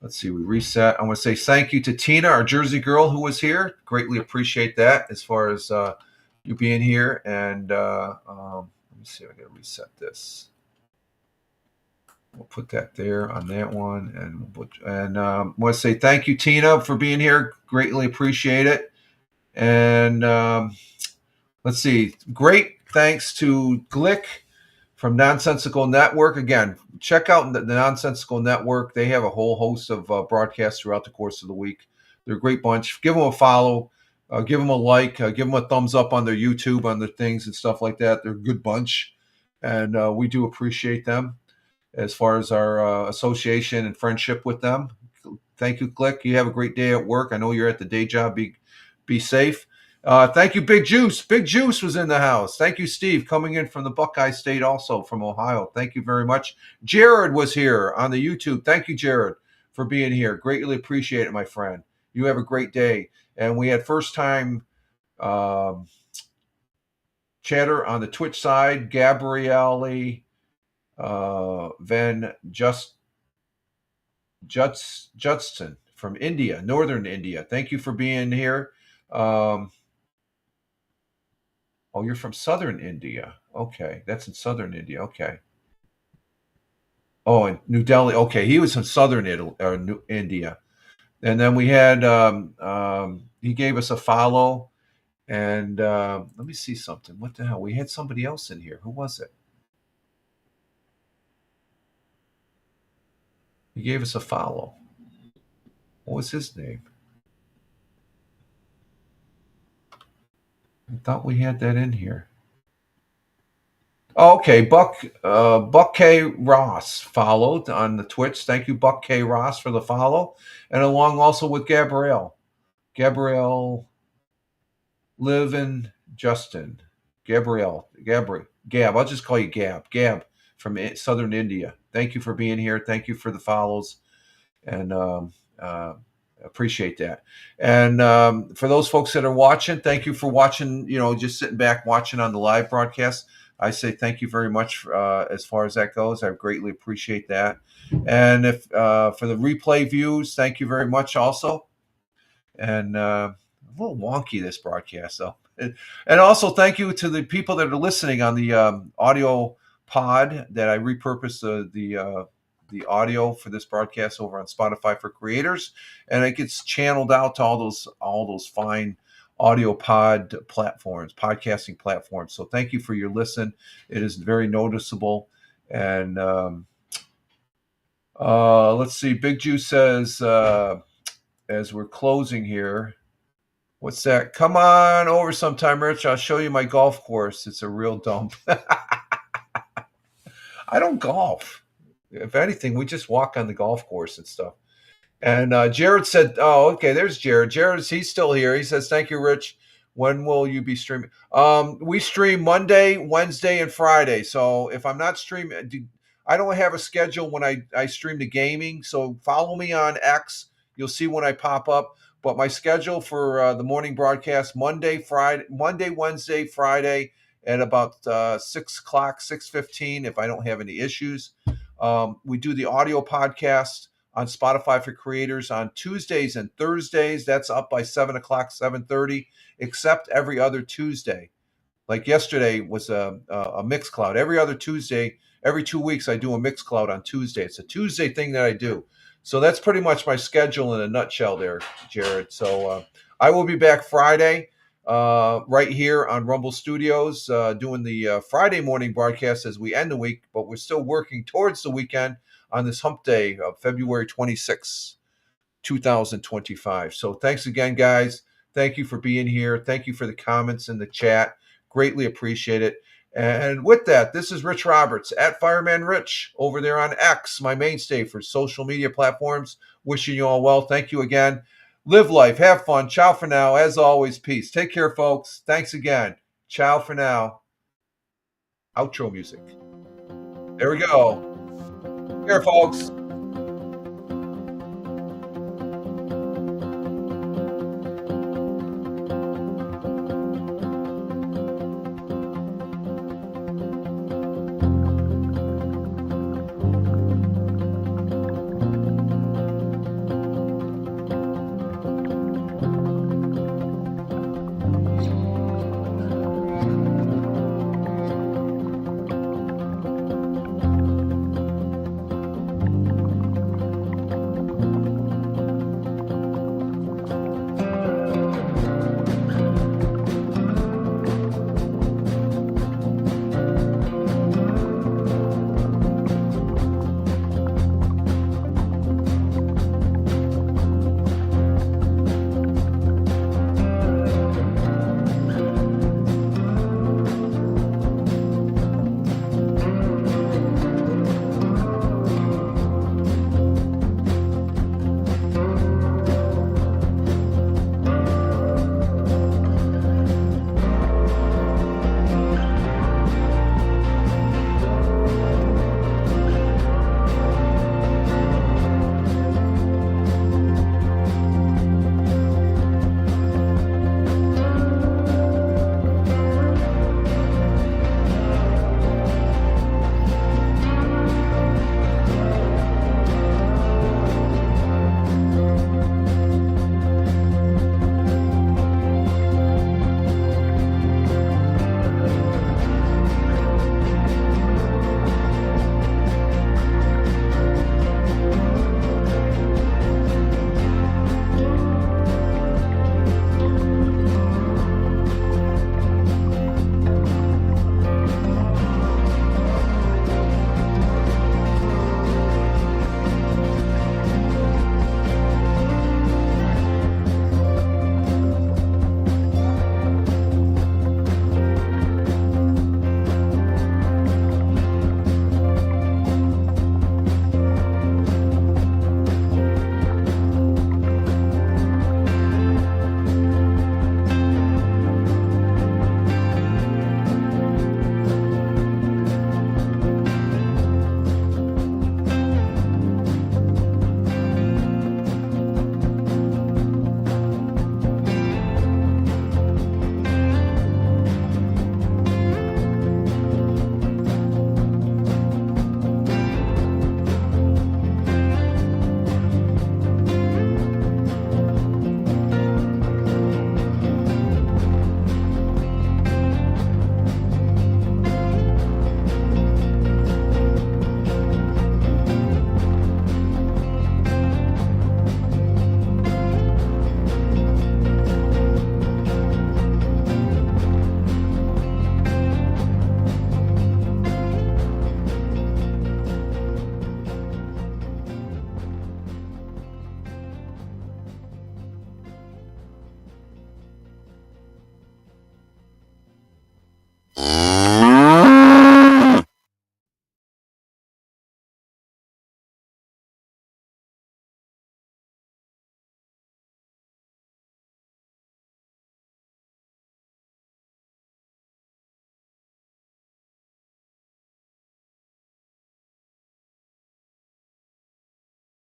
A: let's see, we reset. I want to say thank you to Tina, our Jersey girl, who was here. Greatly appreciate that as far as you being here. And let me see, I got to reset this. We'll put that there on that one. And I want to say thank you, Tina, for being here. Greatly appreciate it. And let's see. Great thanks to Glick from Nonsensical Network. Again, check out the Nonsensical Network. They have a whole host of broadcasts throughout the course of the week. They're a great bunch. Give them a follow. Give them a like. Give them a thumbs up on their YouTube, on their things and stuff like that. They're a good bunch. And we do appreciate them as far as our association and friendship with them. Thank you, Glick. You have a great day at work. I know you're at the day job. Be safe. Thank you, Big Juice. Big Juice was in the house. Thank you, Steve, coming in from the Buckeye State, also from Ohio. Thank you very much. Jared was here on the YouTube. Thank you, Jared, for being here. Greatly appreciate it, my friend. You have a great day. And we had first time chatter on the Twitch side, Gabrielle Van Judson from India, northern India. Thank you for being here. Oh, you're from southern India. Okay, that's in southern India. Okay. Oh, in New Delhi. Okay, he was from southern India. And then we had, he gave us a follow. And let me see something. What the hell? We had somebody else in here. Who was it? He gave us a follow. What was his name? I thought we had that in here. Oh, okay, Buck K. Ross followed on the Twitch. Thank you, Buck K. Ross, for the follow. And along also with Gabrielle. Liv and Justin. Gab. I'll just call you Gab. Gab from southern India. Thank you for being here. Thank you for the follows. And appreciate that. And for those folks that are watching, thank you for watching, just sitting back watching on the live broadcast. I say thank you very much as far as that goes. I greatly appreciate that. And if for the replay views, thank you very much also. And a little wonky, this broadcast, though. And also thank you to the people that are listening on the audio pod that I repurposed the audio for this broadcast over on Spotify for Creators, and it gets channeled out to all those fine audio podcasting platforms. So thank you for your listen. It is very noticeable. And let's see. Big Juice says, as we're closing here, what's that? Come on over sometime, Rich. I'll show you my golf course. It's a real dump. I don't golf. If anything, we just walk on the golf course and stuff. And Jared said, "Oh, okay. There's Jared. He's still here. He says, "Thank you, Rich. When will you be streaming?" We stream Monday, Wednesday, and Friday. So if I'm not streaming, I don't have a schedule when I stream the gaming. So follow me on X. You'll see when I pop up. But my schedule for the morning broadcast: Monday, Wednesday, Friday at about 6 o'clock, 6:15. If I don't have any issues, we do the audio podcast on Spotify for Creators on Tuesdays and Thursdays. That's up by 7 o'clock, 7:30, except every other Tuesday. Like yesterday was a Mixcloud. Every other Tuesday, every 2 weeks, I do a Mixcloud on Tuesday. It's a Tuesday thing that I do. So that's pretty much my schedule in a nutshell there, Jared. So I will be back Friday right here on Rumble Studios doing the Friday morning broadcast as we end the week, but we're still working towards the weekend on this hump day of February 26th, 2025. So thanks again, guys. Thank you for being here. Thank you for the comments in the chat. Greatly appreciate it. And with that, this is Rich Roberts at Fireman Rich over there on X, my mainstay for social media platforms. Wishing you all well. Thank you again. Live life. Have fun. Ciao for now. As always, peace. Take care, folks. Thanks again. Ciao for now. Outro music. There we go. Here, folks.